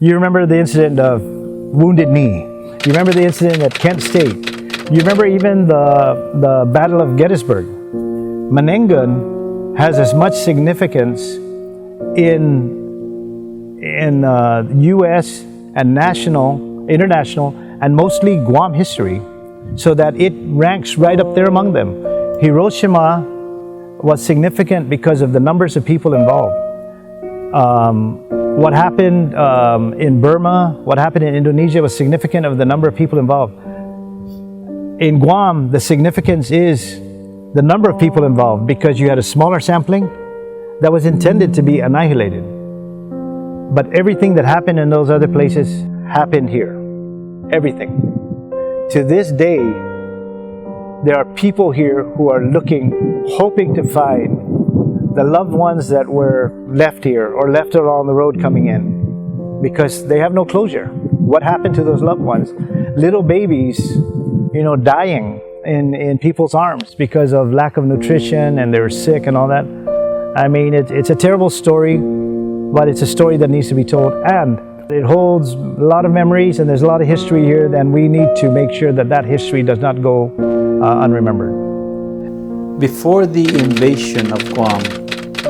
You remember the incident of Wounded Knee. You remember the incident at Kent State. You remember even the Battle of Gettysburg. Manenggon has as much significance in U.S. and national, international, and mostly Guam history, so that it ranks right up there among them. Hiroshima was significant because of the numbers of people involved. What happened in Burma, what happened in Indonesia was significant of the number of people involved. In Guam, the significance is the number of people involved because you had a smaller sampling that was intended to be annihilated. But everything that happened in those other places happened here. Everything. To this day, there are people here who are looking, hoping to find the loved ones that were left here or left along the road coming in, because they have no closure. What happened to those loved ones? Little babies, dying in people's arms because of lack of nutrition, and they were sick and all that. I mean, it's a terrible story, but it's a story that needs to be told, and it holds a lot of memories, and there's a lot of history here, and we need to make sure that that history does not go unremembered. Before the invasion of Guam,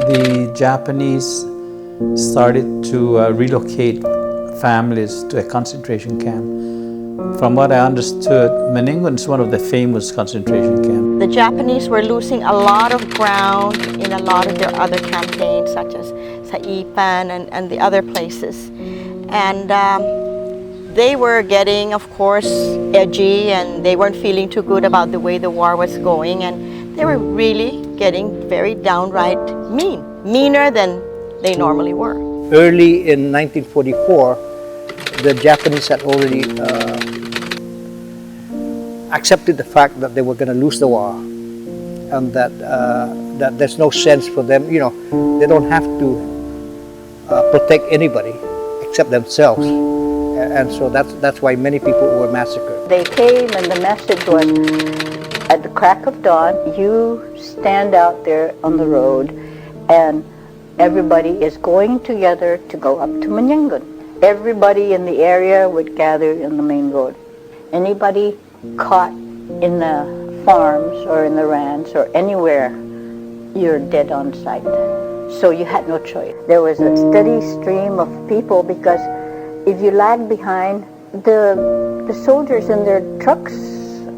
the Japanese started to relocate families to a concentration camp. From what I understood, Manenggon is one of the famous concentration camps. The Japanese were losing a lot of ground in a lot of their other campaigns, such as Saipan and the other places. And they were getting, of course, edgy, and they weren't feeling too good about the way the war was going, and they were really getting very downright mean, meaner than they normally were. Early in 1944, the Japanese had already accepted the fact that they were going to lose the war, and that there's no sense for them, they don't have to protect anybody except themselves. And so that's why many people were massacred. They came, and the message was, at the crack of dawn, you stand out there on the road, and everybody is going together to go up to Manenggon. Everybody in the area would gather in the main road. Anybody caught in the farms or in the ranch or anywhere, you're dead on sight. So you had no choice. There was a steady stream of people, because if you lag behind, the soldiers in their trucks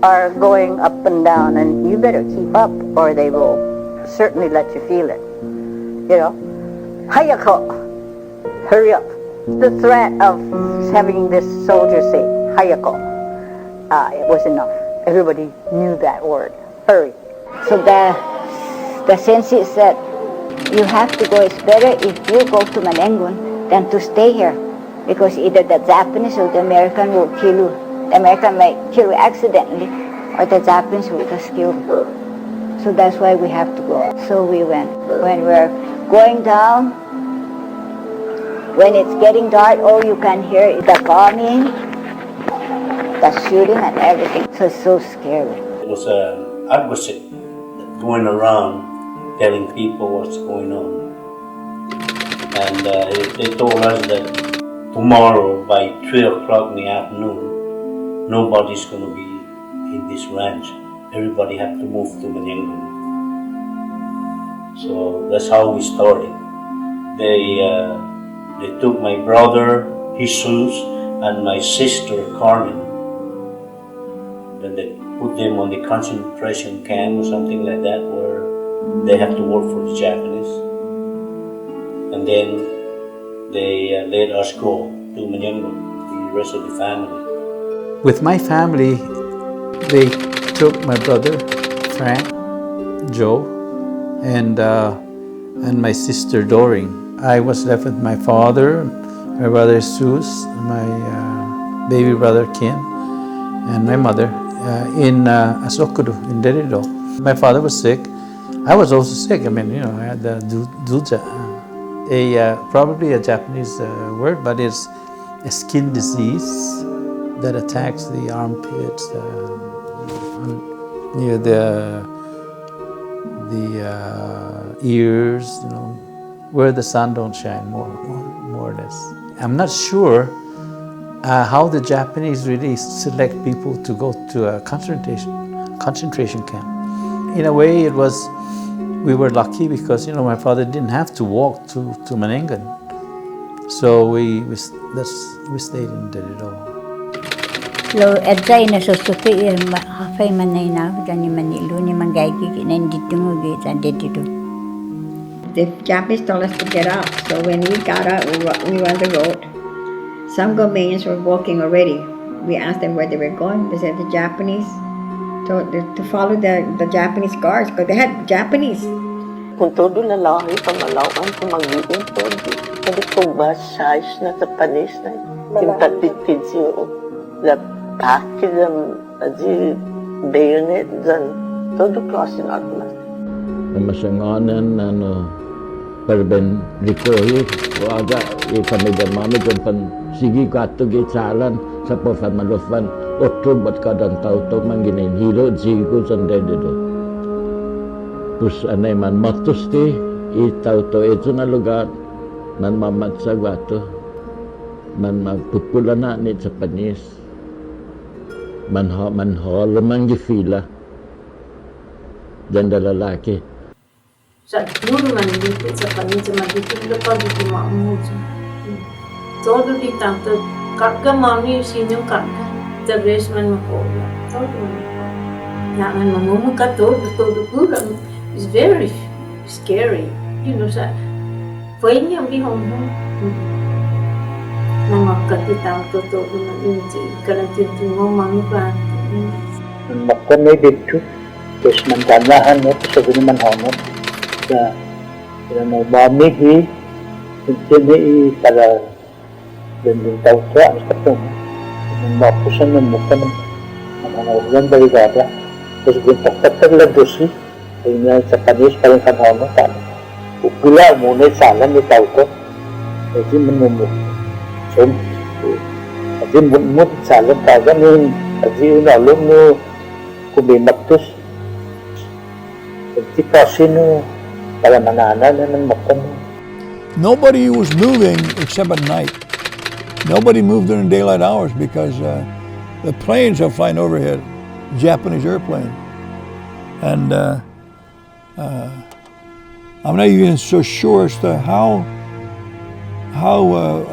are going up and down, and you better keep up or they will certainly let you feel it. Hayako, hurry up. The threat of having this soldier say, Hayako, it was enough. Everybody knew that word, hurry. So the sense is that you have to go. It's better if you go to Manenggon than to stay here, because either the Japanese or the American will kill you. The American might kill you accidentally, or the Japanese will just kill you. So that's why we have to go. So we went. When we're going down, when it's getting dark, all you can hear is the bombing, the shooting, and everything. So it's so scary. It was an advocate going around telling people what's going on. And they told us that tomorrow by 3 o'clock in the afternoon, nobody's going to be in this ranch. Everybody had to move to Manenggon. So that's how we started. They took my brother, Jesus, and my sister, Carmen. Then they put them on the concentration camp or something like that, where they have to work for the Japanese. And then they let us go to Manenggon, the rest of the family. With my family, they took my brother, Frank, Joe, and my sister, Doreen. I was left with my father, my brother Jesus, my baby brother Kim, and my mother in Asokudu, in Derido. My father was sick. I was also sick. I had the duja, probably a Japanese word, but it's a skin disease that attacks the armpits, near the ears, where the sun don't shine, more or less. I'm not sure how the Japanese really select people to go to a concentration camp. In a way, we were lucky because my father didn't have to walk to Manenggon, so we stayed and did it all. Lo edzai na sosuke hafay manay na dyan ni Manilo ni Mangaigi nandito mo gita dito. The Japanese told us to get out, so when we got out, we were on the road. Some Guamanians were walking already. We asked them where they were going. They said the Japanese told them to follow the Japanese guards because they had Japanese. Kung todo lalaki pamalawan pumagiin todo. Hindi ko ba size na sa panis na yung tatitid siya the package the bayonet dan todo crossing out na. Masanganan perben rikohi waga kami dan mami kan sigi katu ge jalan sa pofan malofan otro bat kadan tau to manginin hilo sigi ku sandai dito. Pus anay man matus ti itau to itu na lugar man mamat sa gato man magpupulana ni sa panis man ho lemang gifila dan lalaki sa dulu man dito sa panis sa dito lepas dito maamu todo di tanto kakak mami sinyong kakak the rest man makola todo na man mamumuka todo kurang is very scary sa pwede niyang bihong nangakatitang todo na inti karantin mo mangipan Makon may dito terus mantanahan mo sa gunuman honor sa may mami hi hindi para dending tao sa katong mapusan ng mukha ng mga ulan barigada terus gintak-tak lang dosi ay nga sa panis pa rin kanhono tama upula muna salan ni tao ko ay manumumu so ay mo salan tao ganin ay unalong mo kubimaktos ay kasino para manana na ng makon. Nobody was moving except at night. Nobody moved during daylight hours because the planes are flying overhead, Japanese airplane. And I'm not even so sure as to how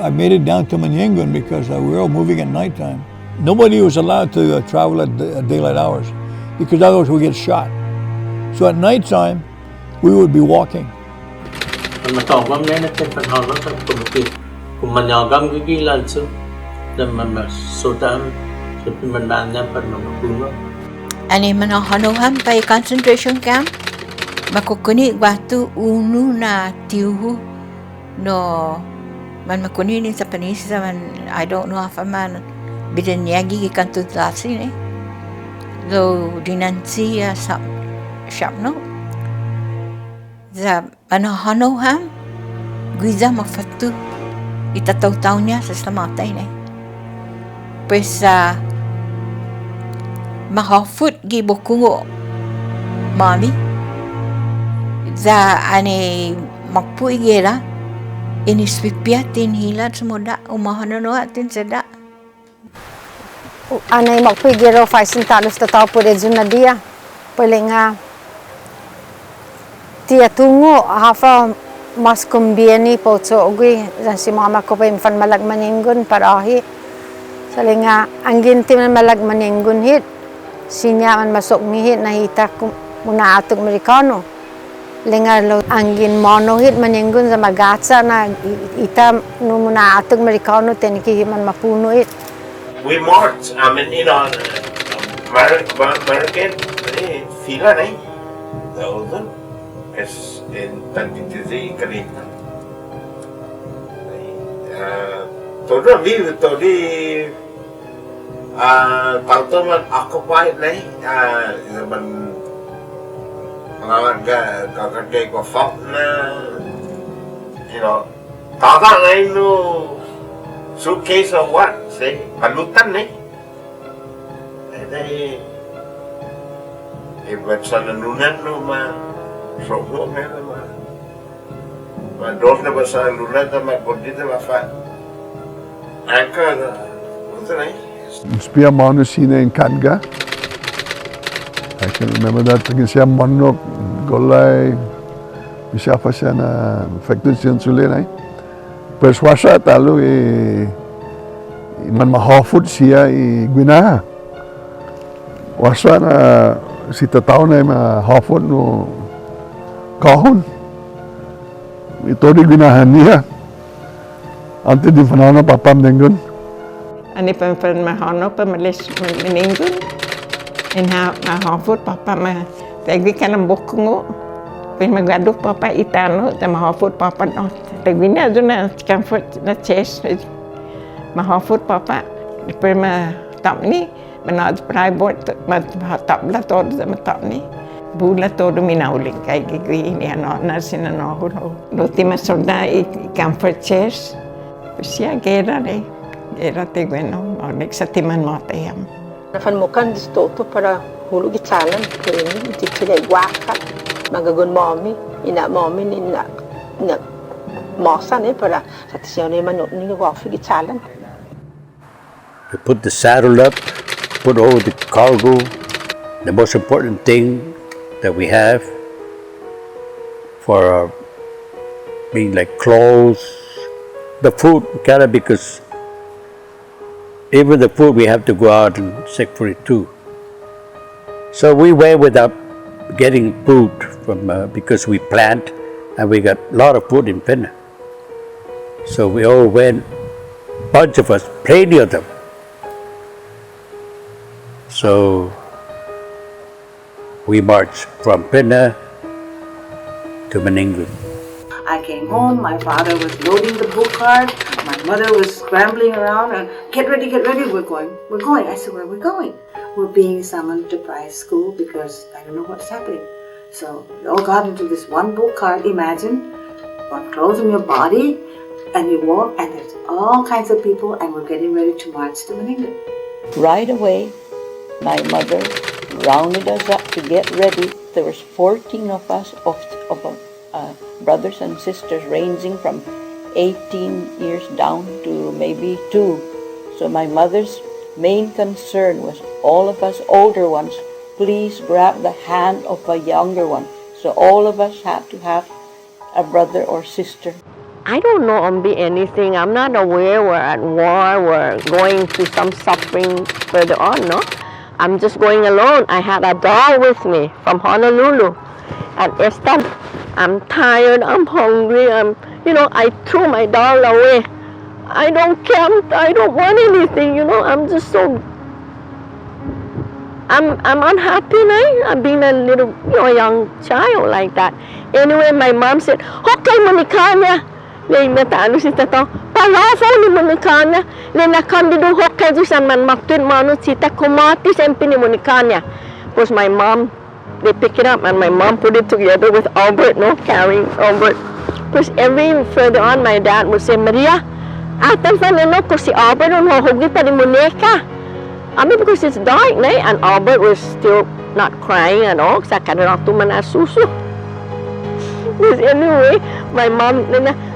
I made it down to Manenggon because we were all moving at nighttime. Nobody was allowed to travel at daylight hours because otherwise we get shot. So at nighttime, we would be walking. Matawag na natin panahon sa pagpapit. Kung manyagam gigilan so, na mamasudam sa pimandanan para mapuno. Ani manahanuhan pa concentration camp makukuni watu unu na tiuhu no man makuni ni sa panisa man I don't know if man bidan yagi kantu tlasi ne lo dinansi sa shamno za manahanuhan guiza mafatu itataw-taw niya sa slamatay na pues mahafut gibukungo mami za ane magpuigera iniswipiatin hilat semoda umahanono atin seda anay magpuigero faisin talos tataw po redzo na dia palinga tia tungo hafa mas kumbiani po so ugui si mama ko pa infan malag Manenggon parahi salinga anggin tim malag Manenggon hit sinya man masok mi hit nahita muna atog Amerikano lengar lo anggin mono hit Manenggon sa magatsa na ita no muna atog Amerikano teniki man mapuno it. We marched. I mean, American fila nahi. Thousand is in tantitizi kalita. Todo vi todi tauto man occupied nahi. Man kakagay ko fok na tata nahi no suitcase or what? Say, palutan eh. And eventual lunan no sokno na dos na basa lunan na body na mafa. what's the name? Spia Manusina in Kanga. I can remember that because siya manok, golay, siya pa siya na affected siya sulin ay. Perswasa talo man mahafod siya gwina. Wasa na si tataw na mahafod no kahon. Ito di ginahan niya. Ante di panahon na Papa Manenggon. Ani pen mahono pa malis Manenggon. Inha mahafod Papa ma tagi kanang bukungo. Pen magaduk Papa itano ta mahafod Papa no. Tagi na na comfort na chest. Mahafod Papa pen ma tap ni manad private ma tap la todo ma tap ni. Bula todo minauling kay gigi ni ano na sinano hulo. Loti masolda I comfort chest. Siya gera de. Gera te bueno, onek sa timan mo tayam. Nafanmukan distoto para hulog itsalan kaya hindi sila wakat magagun mommy ina mommy ina mosan para sa tisyo ni manok ni wafig itsalan. We put the saddle up, put all the cargo, the most important thing that we have for our being like clothes, the food, kinda because even the food we have to go out and seek for it too. So we went without getting food from because we plant and we got a lot of food in Penna. So we all went, bunch of us, plenty of them. So we marched from Penna to Manenggon. I came home, my father was loading the book cart, my mother was scrambling around and get ready, we're going. I said, where are we going? We're being summoned to prize school because I don't know what's happening. So we all got into this one book cart, imagine, one clothes on your body, and you walk and there's all kinds of people and we're getting ready to march to Manenggon. Right away, my mother rounded us up to get ready. There was 14 of us, brothers and sisters ranging from 18 years down to maybe 2. So my mother's main concern was all of us older ones, please grab the hand of a younger one. So all of us had to have a brother or sister. I don't know anything. I'm not aware we're at war, we're going through some suffering further on, no? I'm just going alone. I had a doll with me from Honolulu. And Esther, I'm tired, I'm hungry, I threw my doll away. I don't care, I don't want anything, I'm just so, I'm unhappy now. I'm being a little, young child like that. Anyway, my mom said, okay, Monicana. Lay natano si tato, palasa ni Monicana. Lay nakandido okay do sa man maktun mano sita kumati sa ni Monicana. Was my mom, they pick it up and my mom put it together with Albert, carrying Albert. Because every further on, my dad would say, Maria, atan fa no ko si Albert no hogi pa ni Monica. Because it's dark, and Albert was still not crying at all. Sa kanila tu manasuso. Because anyway, my mom,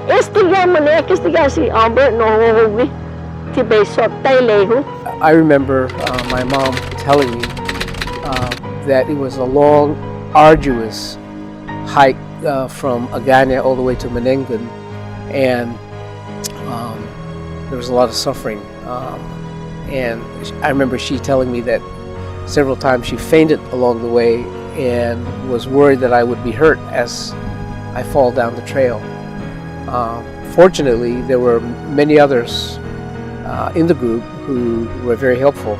estiga Monica, estiga si Albert no hogi. Tibay sotay leho. I remember my mom telling me that it was a long, arduous hike from Agana all the way to Manenggon, and there was a lot of suffering. And I remember she telling me that several times she fainted along the way and was worried that I would be hurt as I fall down the trail. Fortunately, there were many others in the group who were very helpful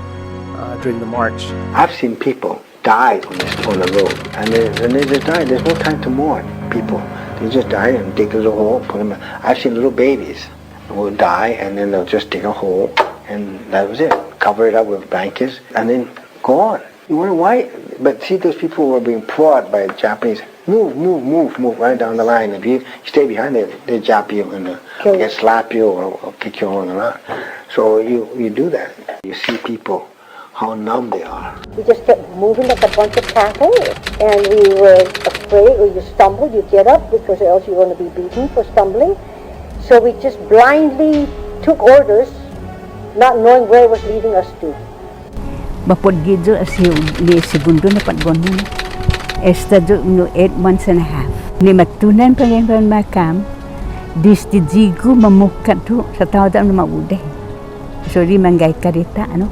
during the march. I've seen people die on the road, and they just die. There's no time to mourn people. They just die and dig a little hole, put them in. I've seen little babies who will die, and then they'll just dig a hole, and that was it. Cover it up with blankets, and then go on. You wonder why? But see, those people were being prodded by the Japanese. Move right down the line. If you stay behind, they jab you and they slap you or kick you on the line. So you do that. You see people, how numb they are. We just kept moving like a bunch of cattle, and we were afraid, or you stumbled, you get up, because else you're going to be beaten for stumbling. So we just blindly took orders not knowing where it was leading us to. Bapod gido as yung segundo na pagbono na. Estado no 8 months and a half. Ni matunan pa rin makam, distijigo mamukat to sa tao na maude. Sorry manggay karita, ano?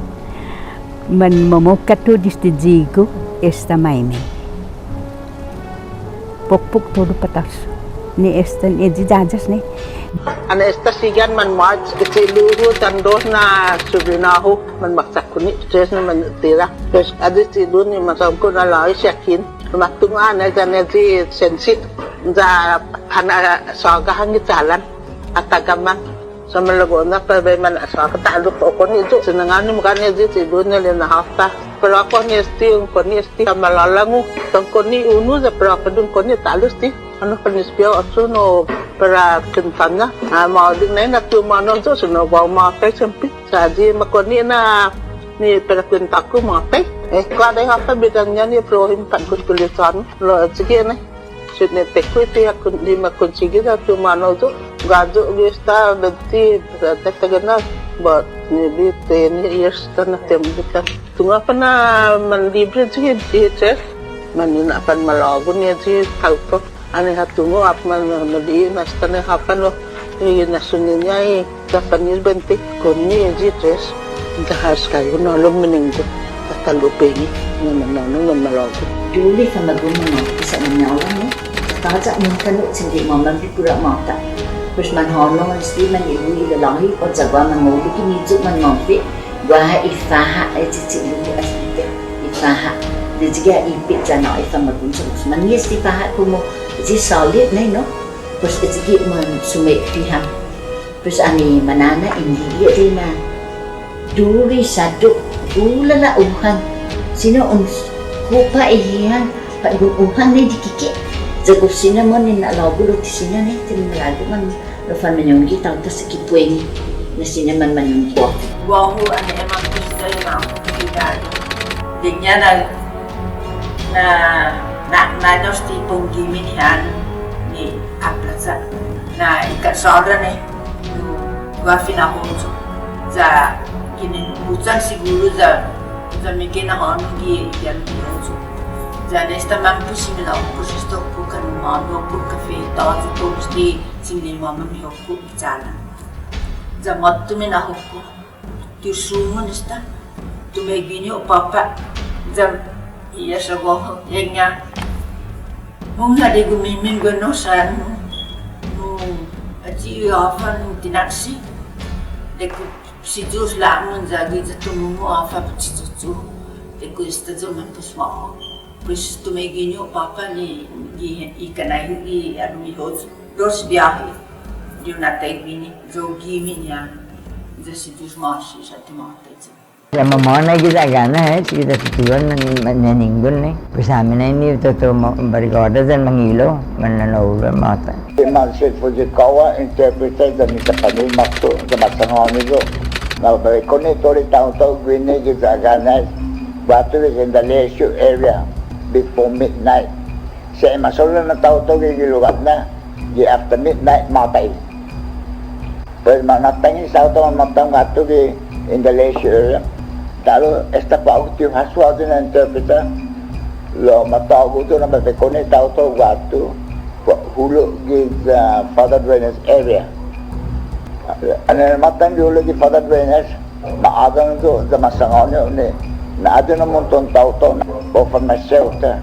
Man mamukat to distijigo esta maime. Pokpok todo patas. Ni esta ni jajas ni. Ana esta sigan man march kecil dulu tandos na subrinaho man maksakuni stress na man tira terus ada sidu ni masam ko na lai syakin matunga na kana di sensit za ana saga hangi jalan atagaman sama lagona pa ba man asa ka taluk ko ni itu senengan ni makanya di sidu ni le na hafta pero ako ni esti malalangu tangko ni unu za pero kadun ko ni talus ti ano panispio aso no para kentana mau ding na na tu mano so suno ba ma kai sempit jadi makoni na ni para kentaku ma kai ko ada apa bedanya ni prohim pan tulisan lo sige na sudne tekku ti akun di makon sige da tu mano so gajo lista beti tegana but ni bi 10 years tan tembukan tunga pa na man libre sige di chef man na pan malago ni si taupo ane hatungo ap man madi mas tane hapan lo na suninya dapanis bentik koni ji tres dahas kayo no lo meninggo tatalupegi no malago duli ka magumo isa manyawan ni kaja mun kanu sindi mamam di pura mata terus man hono sti man ibu ilahi o jagwa man ngoli ki nizu man ngompi wa ifaha cici lu asita ifaha dijiga ipit jana ifa magun terus man yes ifaha kumo ji solid nai no terus ji man sumek piham terus ani manana indi dia rina duri saduk ulala uhan sino kupa ihian pak uhan ni dikiki jago sina man ni na lagu lo ti sina ni tin lagu man lo fan menyonggi tau ta sekipueng na sina man manungko wa hu ani emang gusto na kita dinya na dos tipong giminihan ni aplaza na ikasora ni wafina hunso za kini busan siguro za mikina hono gi yan hunso za nesta mampu simila kusisto ku kan mano ku kafe tawa to sti singli mama mi hokku jana za mattu me na hokku tu sumo nesta tu me gini o papa za iya sago yenya mung hadi gumimin gonosan aji afan tinaksi deku sijus lamun zagi zatumu afa picitu deku istazo mampus mo pues tumeginyo papa ni ikanai i armi hoz dos biahe di una tegmini jogi minya za sijus mashi satimate Ya mamona kita gana kita tujuan Manenggon nih bersama ini itu bergoda dan mengilo menanau mata. Maksud fujikawa interpreter dan kita panggil maksud kemasangan itu. Nah, berikutnya tori tahu gini kita gana waktu di the leisure area before midnight. Saya masuk na tahu di lugar na di after midnight matai. Pero manatangin sa auto matang waktu di in the leisure area. Kalau esta pauti haswa din interpreter lo matago to na bekone tauto watu hulo giz father drainage area ana matan hulo gi father drainage maagang to sa masangonyo ni na adon mo ton tauto po from my shelter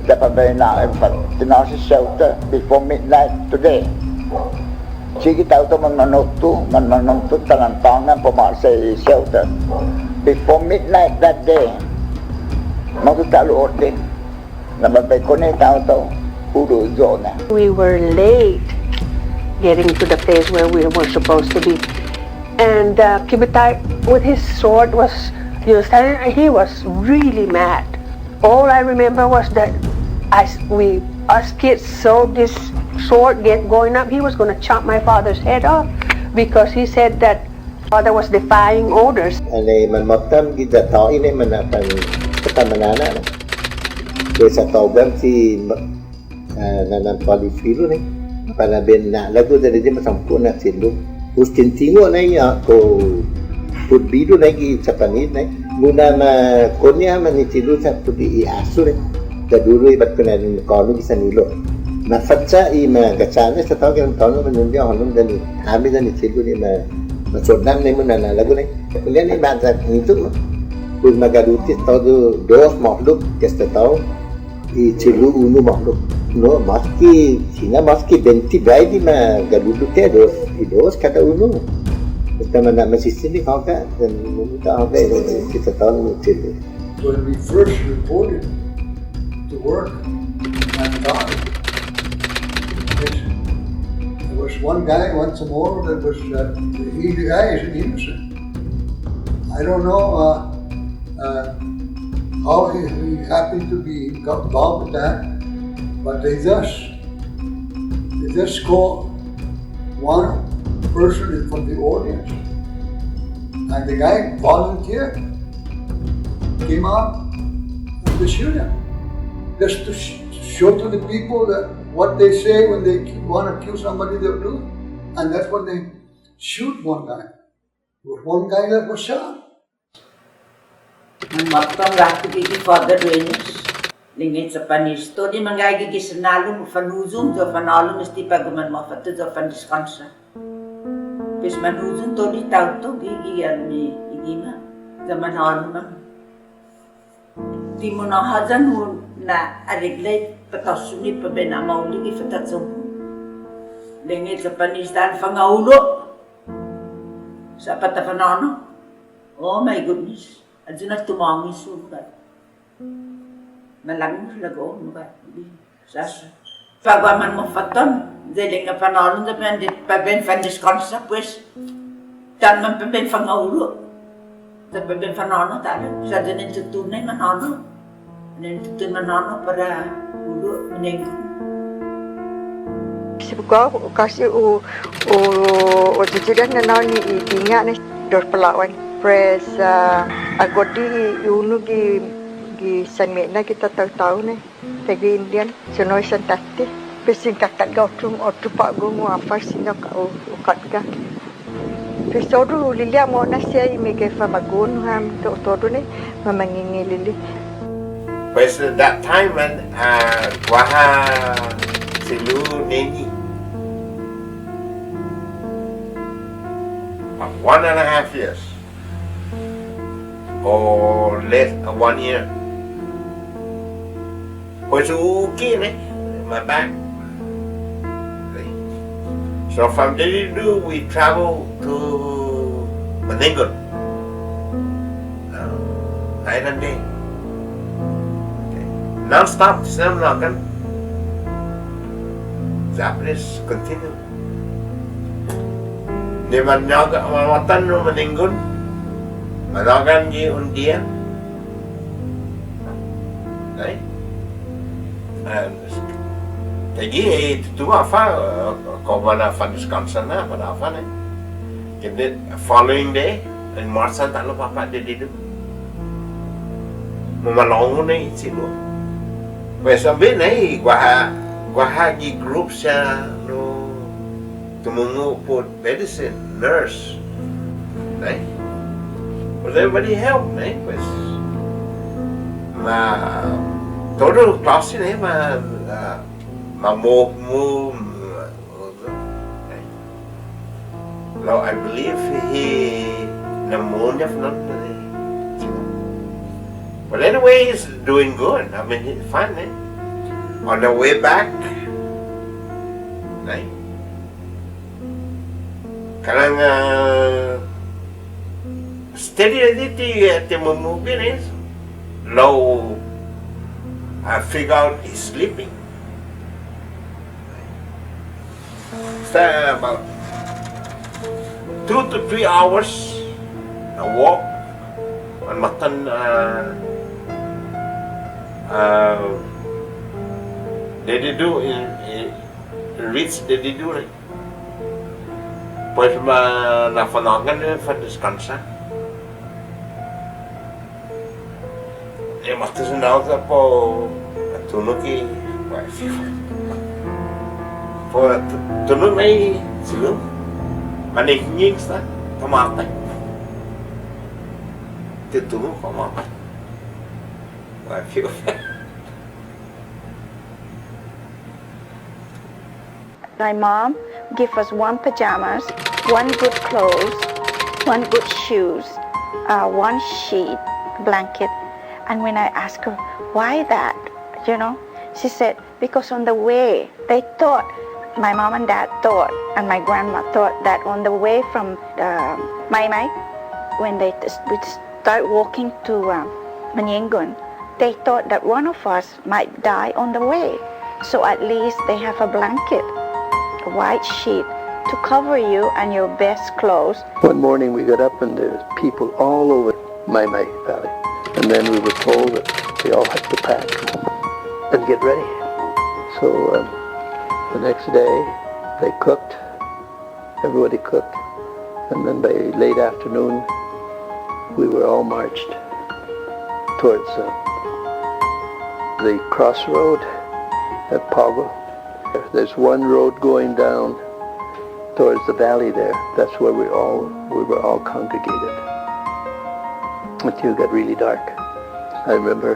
dapat ba na tinasi shelter before midnight today sige tauto man manokto tangan pumasay shelter before midnight that day, magkakaluot din na mabay-connect auto, puro zona. We were late getting to the place where we were supposed to be. And Kibitai, with his sword, he was really mad. All I remember was that us kids saw this sword going up. He was going to chop my father's head off because he said that father was defying orders. Ani man matam gida tao ini manapan katamanana. Desa taugan si nanan palifilo ni. Panabin na lagu dari dia masampu na silu. Ustin tingo na iya ko put bidu lagi Japanese nih. Muna ma konya manitilu sa pudi I asu nih. Kadulu ibat kena ni kono bisa nilo. Ma faccia I ma gacane sa tau kan kono manundia honum dan hami dan itilu ni ma sodam nih muna na lagu nih. Kemudian ni bahasa itu pun magaruti todo dos makhluk kesta tau itilu unu makhluk. No maski Cina maski benti bayi ma garudu te dos kata unu. Kita mana masih sini kau kan dan kita apa ini kita tahu itu. When we first reported to work at God, there was one guy, one CHamoru that was the guy is innocent. I don't know how he happened to be involved with that, but they just call one person from the audience, and the guy volunteered, came out and they shoot him, just to show to the people that what they say when they want to kill somebody they'll do, and that's when they shoot one guy. There was one guy that was shot. Matang waktu gigi father dueños, lingit sa panisto di mangay gigi senalum fanuzum jo fanalum mesti pagaman mafatu jo fandiskansa. Pes manuzun to di tau to gigi mi igima zaman alma di mona hazan na ariglay patasuni pa bena mauli gi fatatsum lengit sa panistan fangaulo sa patafanano. Oh my goodness, aduna tumangi sugat malang lago ba sas pagaman mo faton dele nga panalon da pendit paben fandiskansa pues tan man paben fangaulo da paben fanano talo sa dinin tutunay manano nen tutun manano para ulo Manenggon. Sibuka kasi o tujuan na nani itinga ni dos pelawan press agodi unu gi sanme na kita tahu ni tegi Indian sonoy santati pesing kakak gautum otu pak gungu apa sinya kau ukat ka pesodu lilia mo na siya imige famagun ham todo ni mamangingi lili. Pues that time when waha silu neni 1.5 years or less 1 year. Pues okay ne my back. So from Delidu we travel to Manenggon night and day. Non-stop, kan Japanese continue. Di manyaga mamatan no Manenggon, managan di undian, right? And jadi itu apa? Kau mana fandiskansa na, mana apa ni? Jadi following day, in Marsan tak lupa apa dia itu. Memalongo ni silo. Pues sabi na wahagi group siya no tumungo po medicine, nurse. Right? Pues everybody help, right? Pues todo klase na move. Now I believe he pneumonia from but anyway, he's doing good. I mean, he's fine. Eh? On the way back, right? Karang steady ti mumugin is low. I figure out he's sleeping. So about 2 to 3 hours a walk on matan. They do reach they do right. Pues nafanangan na fandiskansa. Mati sunauta po tunog wife. Po tunog may silo. Maningning sa tamatay. Good to move, come on. I feel. My mom gave us one pajamas, one good clothes, one good shoes, one sheet, blanket. And when I asked her, why that, she said, because on the way, they thought, my mom and dad thought, and my grandma thought that on the way from Mai, when we start walking to Manenggon, they thought that one of us might die on the way. So at least they have a blanket, a white sheet to cover you and your best clothes. One morning we got up and there was people all over Mai Valley. And then we were told that we all had to pack and get ready. So the next day they cooked, everybody cooked. And then by late afternoon we were all marched towards the crossroad at Pago. There's one road going down towards the valley there. That's where we were all congregated until it got really dark. I remember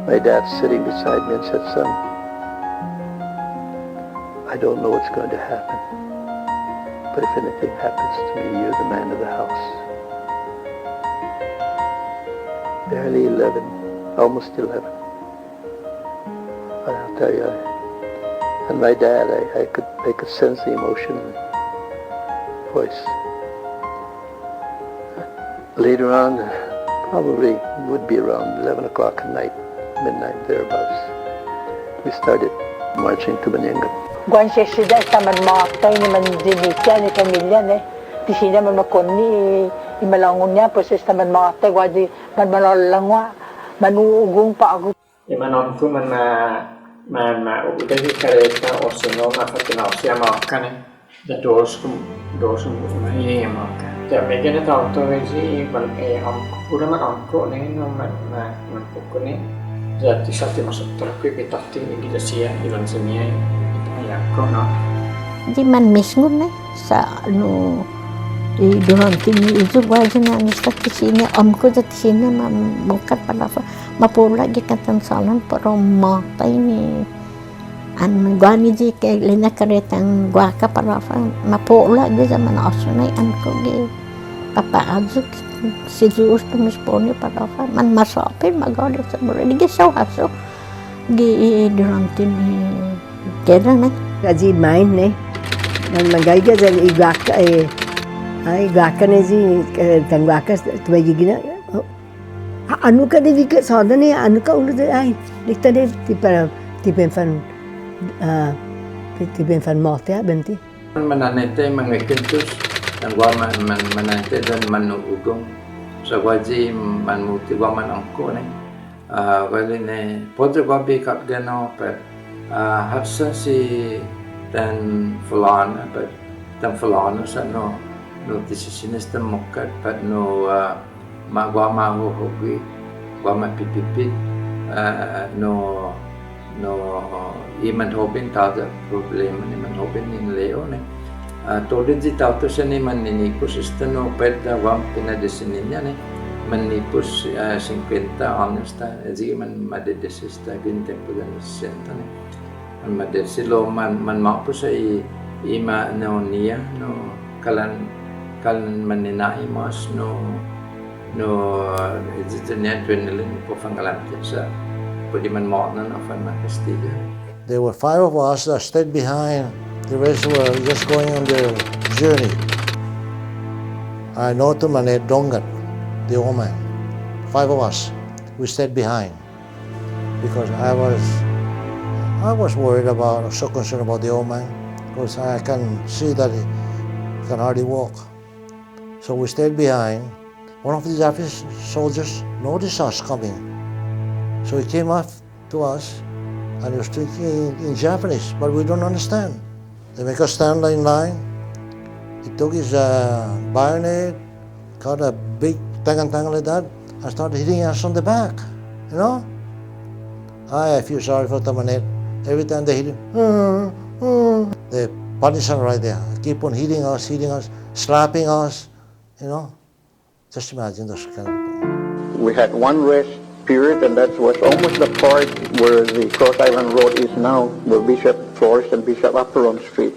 my dad sitting beside me and said, son, I don't know what's going to happen, but if anything happens to me, you're the man of the house. Barely 11, almost 11. But I'll tell you, and my dad, I could sense the emotion in his voice. Later on, probably would be around 11 o'clock at night, midnight, thereabouts, we started marching to Manenggon. Guan siya sida sa manmatay ni Mandinisya ni Camilla ne. Di sila man makon ni imalangon niya proses sa manmatay wadi man malalangwa manuugong pa ako. Imanon ko man udah di kereta osino mafatina osia makan da dos ini makan. Ya megene tauto veji bal am pura makan ne no man pokone jadi satu masuk terku kita tinggi kita sia ilan semia ya kono. Di man misngun sa di doang tinggi itu wajah nangis tak sini omku tak sini mungkat pada mapula di katan salan pero mata ini an guani ji ke lena keretang gua ka para mapula di zaman osnai an ko ge papa azuk si jus tu mispone pada man masopin magode sabore di sau haso di doang tinggi kera Kaji main dan magaiga jadi igak ay gaka ji tangwaka tuwagi gina anu ka de vika sadane anu ka ulu de ay dikta de tipen fan morte benti mananete mangekentus dan gua mananete dan manugong so waji manuti gua manangko ne wali ne podre gua be kap gano per hapsa si dan fulana but dan fulana sa no decisiones dan mokat but no gua mau hobi gua pipipit no iman hobin tada problem ni man hobin in leo ne tolin di tauto sa ni man ninipus istano perda gua pinadesininya ne manipus 50 anos ta jadi man madedesista gin tempo dan senta ne man madesilo man mau sa ima no nia no kalan maninai mas no adrenaline po fangalan sa pwede man mo na fan Castilla. There were 5 of us that stayed behind. The rest were just going on their journey. I know to Manet Dongat, the old man. 5 of us, we stayed behind because I was worried about, so concerned about the old man because I can see that he can hardly walk. So we stayed behind. One of the Japanese soldiers noticed us coming. So he came up to us and he was speaking in Japanese, but we don't understand. They make us stand in line. He took his bayonet, got a big tang like that, and started hitting us on the back, you know? I feel sorry for Tamanet. Every time they hit him, they punish him right there. Keep on hitting us, slapping us, you know? Just imagine those kind of people. We had one rest period, and that was almost the part where the Cross Island Road is now, where Bishop Forrest and Bishop Apperon Street.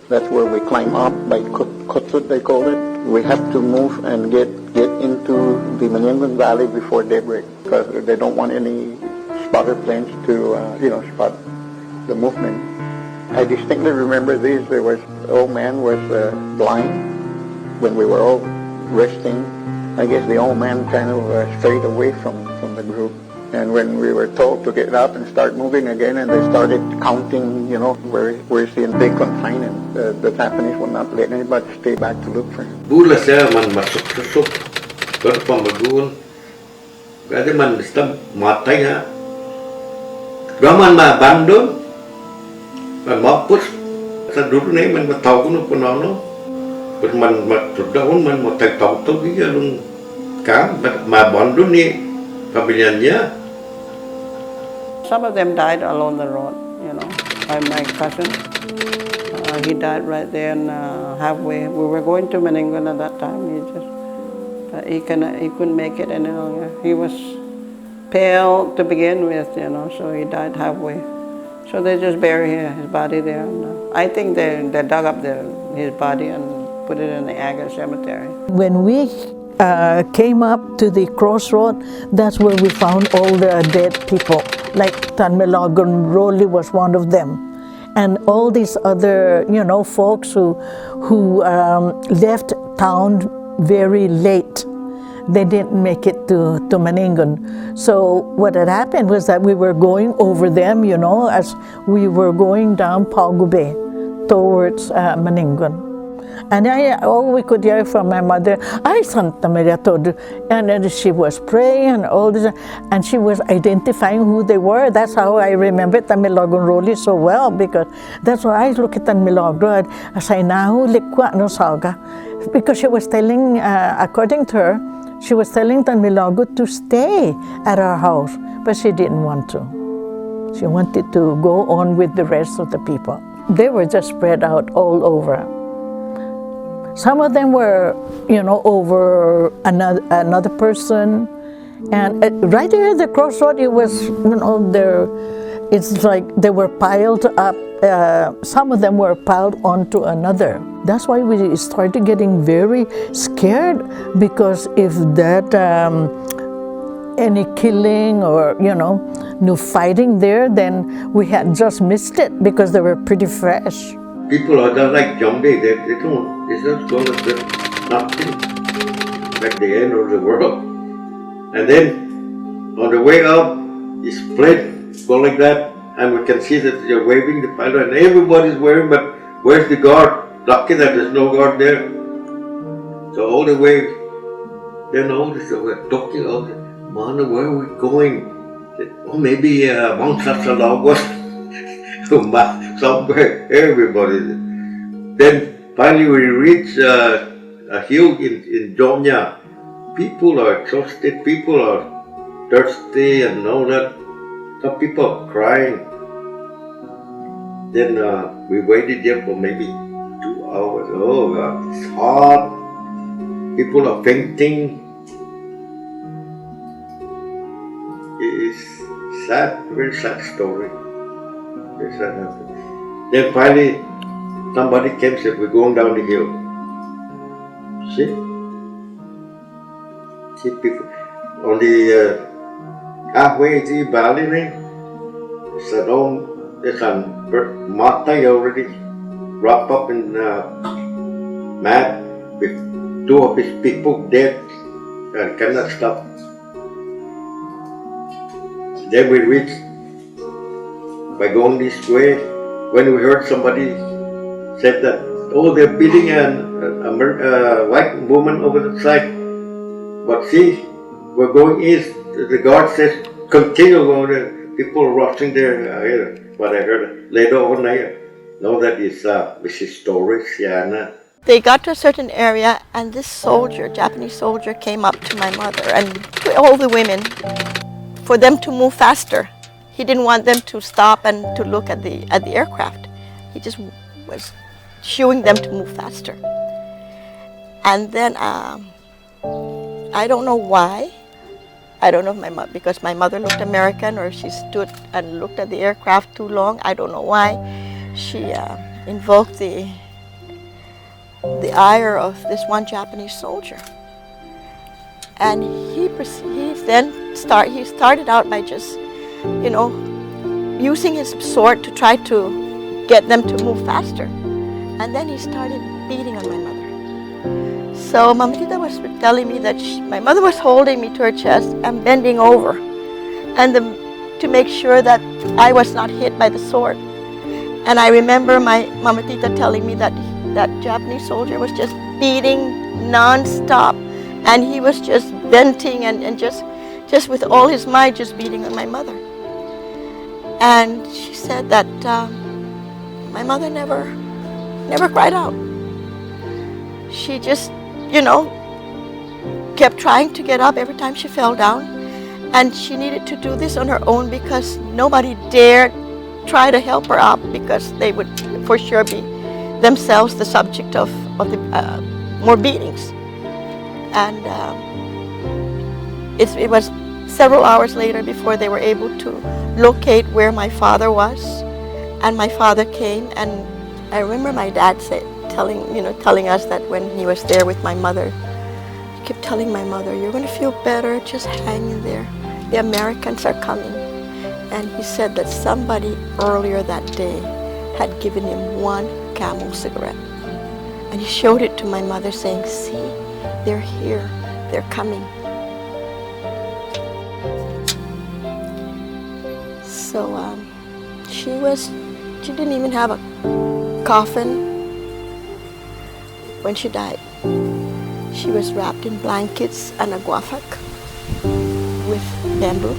That's where we climb up by Kutsut, they call it. We have to move and get into the Manenggon Valley before daybreak, because they don't want any spotter planes to, spot the movement. I distinctly remember this. There was, old man was blind when we were all resting. I guess the old man kind of strayed away from the group. And when we were told to get up and start moving again, and they started counting, where's the, they confined him. The Japanese would not let anybody stay back to look for him. Bula saya man masuk berpamagul. Kaya man istam matay ha. Gaman ma bandon. Man mapus. Sa dulu na man matawag no puno. But man matudahon man matagtaw-taw giya lung kam. Ma bandon ni pamilya. Some of them died along the road, My cousin, he died right there and halfway. We were going to Manenggon at that time. He couldn't make it any longer. He was pale to begin with, so he died halfway. So they just buried his body there. And, I think they dug up his body and put it in the Agar cemetery. When we came up to the crossroad, that's where we found all the dead people. Like Manenggon Valley was one of them. And all these other, folks who left town very late. They didn't make it to Manenggon. So what had happened was that we were going over them, as we were going down Pagube towards Manenggon. And all we could hear from my mother, "Ay, Santa Maria Todo." And then she was praying and all this, and she was identifying who they were. That's how I remember Manenggon Valley so well, because that's why I look at Manenggon and say, "Nahu likwa no saga," because she was telling, according to her, she was telling Manenggon to stay at our house, but she didn't want to. She wanted to go on with the rest of the people. They were just spread out all over. Some of them were, over another person, and right there at the crossroad, it was, it's like they were piled up. Some of them were piled onto another. That's why we started getting very scared, because if that any killing or no fighting there, then we had just missed it because they were pretty fresh. People are just like zombies. It's just going to be nothing, like the end of the world. And then on the way up, it's split, go like that, and we can see that they're waving the pilot, and everybody's waving, but where's the guard? Lucky that there's no guard there. So all the way, then all this, we're talking, man, where are we going? Oh, maybe Mount Sasalagos. Somewhere, everybody. Then finally we reach a hill in Jomnya. People are exhausted, people are thirsty and all that. Some people are crying. Then we waited there for maybe 2 hours. Oh God, it's hot. People are fainting. It is sad, very sad story. Then finally, somebody came and said, "We're going down the hill." See people on the halfway to the valley. There's an Mata already wrapped up in mat with 2 of his people dead and cannot stop. Then we reached. By going this way, when we heard somebody said that, "Oh, they're beating a white woman over the side." But see, we're going east. The guard says, "Continue going there." People are rushing there. What I heard later on, know that is Mrs. Torres, Siana. They got to a certain area, and this soldier, Japanese soldier, came up to my mother and to all the women for them to move faster. He didn't want them to stop and to look at the aircraft. He just was shooing them to move faster. And then I don't know why, I don't know if because my mother looked American or she stood and looked at the aircraft too long. I don't know why. She invoked the ire of this one Japanese soldier. And he started out by just, you know, using his sword to try to get them to move faster. And then he started beating on my mother. So Mama Tita was telling me that my mother was holding me to her chest and bending over and to make sure that I was not hit by the sword. And I remember my Mama Tita telling me that that Japanese soldier was just beating non-stop, and he was just venting and just with all his might just beating on my mother. And she said that my mother never cried out. She just, you know, kept trying to get up every time she fell down, and she needed to do this on her own because nobody dared try to help her up because they would for sure be themselves the subject of the more beatings. And it was several hours later before they were able to locate where my father was, and my father came. And I remember my dad telling us that when he was there with my mother, he kept telling my mother, "You're going to feel better, just hang in there. The Americans are coming." And he said that somebody earlier that day had given him one Camel cigarette. And he showed it to my mother saying, "See, they're here, they're coming." So she didn't even have a coffin when she died. She was wrapped in blankets and a guafak with bamboo.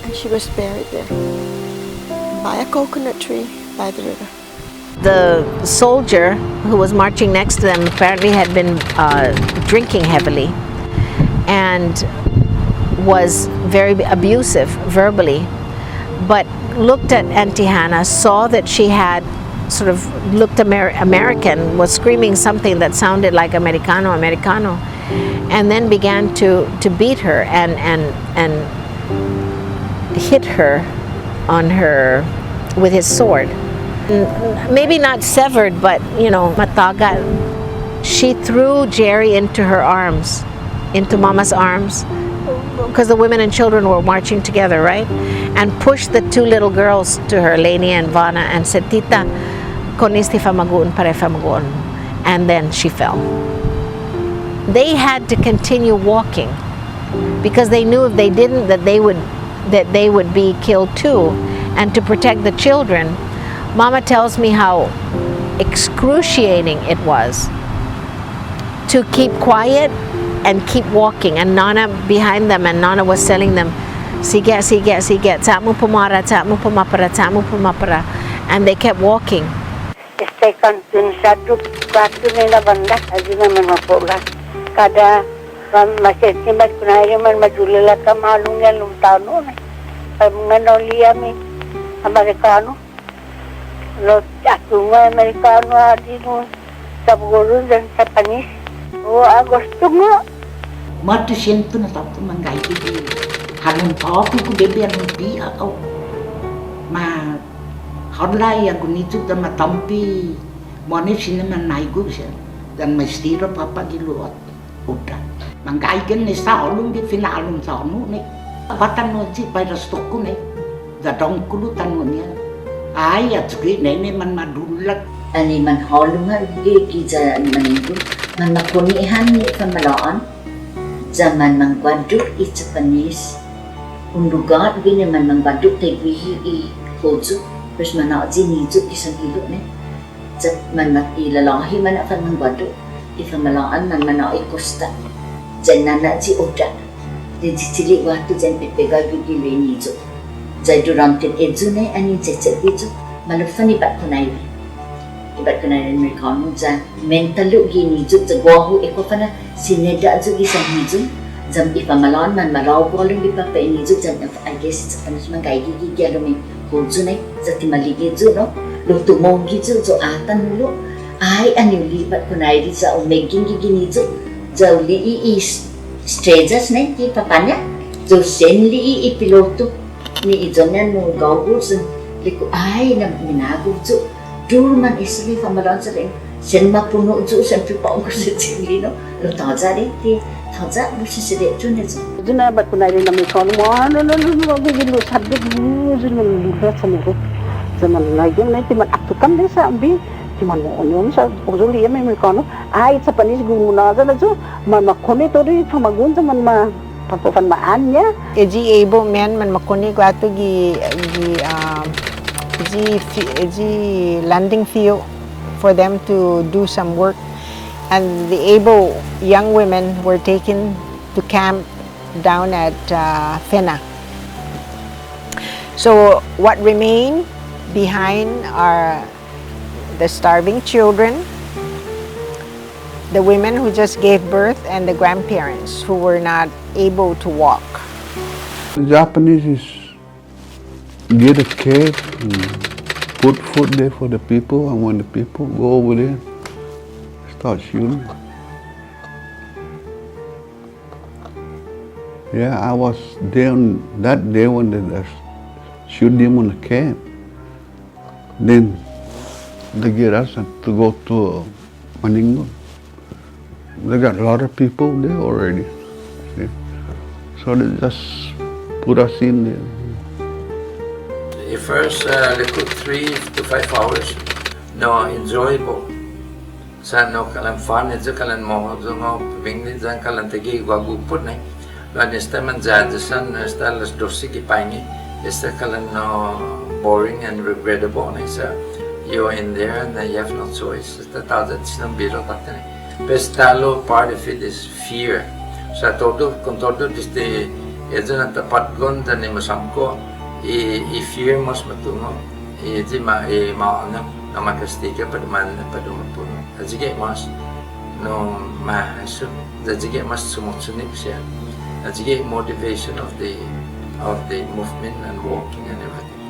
And she was buried there by a coconut tree by the river. The soldier who was marching next to them apparently had been drinking heavily and was very abusive verbally, but looked at Auntie Hannah, saw that she had sort of looked American, was screaming something that sounded like Americano, and then began to beat her and hit her on her with his sword. Maybe not severed, but you know, matagal. She threw Jerry into her arms, into Mama's arms, because the women and children were marching together, right? And pushed the two little girls to her, Lainey and Vanna, and said, "Tita, konisti famagun pare famagun." And then she fell. They had to continue walking because they knew if they didn't, that they would be killed too. And to protect the children, Mama tells me how excruciating it was to keep quiet and keep walking, and Nana behind them, and Nana was telling them, "Sige, tamu pumara, tamu pumapara," and they kept walking. Kada masjid ni kunai man majulila ka malungnya lum tano na nganolia mi Americano lo atunga Americano adino sabgurun dan Japanese o agosto nga matu siento na tapos mangay di halong topi ko bebian pi ako ma hodlay ako nito da matampi monit sinaman naigo siya dan mestiro papa giluot udah mangkaikan ni sa olong di finalong sa ano ni batan no si pai rastoko ni dadong kulutan mo niya ay at sige nene man madulat ani man holungan gi kita Manenggon man makunihan ni pamalaan zaman mangwaduk i Japanese undugat gini man mangwaduk tegwihi i hoju terus mana jini juk isang hilo ni man ilalahi man akan mangwaduk ifamalaan man mana ikosta jan nana ji oda di cili waktu jan pepega gigi leni jo jai durante ejune ani cecet bijo malufani bat kunai Americano jan mentalu gini jo jagwahu ekofana sineda jo gi sanhijo jam ifamalaan man marau bolong di papa ini jo jan I guess Japanese man kai gigi galome hojune jati malige jo no lo tumongi jo atan lo ai ani libat kunai di sa omeging gini jo jauh li is strangers na ki papanya so senli ipiloto ni ijonan no gaugusan liku ay na minago so durman isli famalan sa rin sen mapuno so sen pipa ko sa sinlino lo taza rin ti taza busi sede chune so Juna bat punai rin namin kono mo no bigin lo sabit mo juna luha sa mo zaman lagi na timan atukam din sa ambi timan mo onyon sa ujuli ya may kono ay sa panis gumuna na so makone to ri pamagun zaman ma papupan maanya Eji able men man makoni kwato gi landing field for them to do some work, and the able young women were taken to camp down at Fena. So what remained behind are the starving children, the women who just gave birth, and the grandparents who were not able to walk. The Japanese get a cave and put food there for the people, and when the people go over there, start shooting. Yeah, I was there on that day when they shoot them on the camp. Then they get us to go to Manenggon. They got a lot of people there already. See? So they just put us in there. The first little 3 to 5 hours, no enjoyable. Sa no kalan fun, it's kalan mo, so no pingni jan kalan tegi waguput na. But esta man jajasan, esta las dosi ki paingi, esta kalan no boring and regrettable na sa. You're in there and you have no choice. Esta tawad sinang biro tatane. Pestalo part of it is fear. Sa todo, con todo este, ito na tapat gon tani masamko. I-fear mas matungo, i-di ma-ano, na makastiga pa naman pa dumapuno. At sige mas, no ma-aso, at sige mas sumutsunik siya. At sige motivation of the movement and walking and everything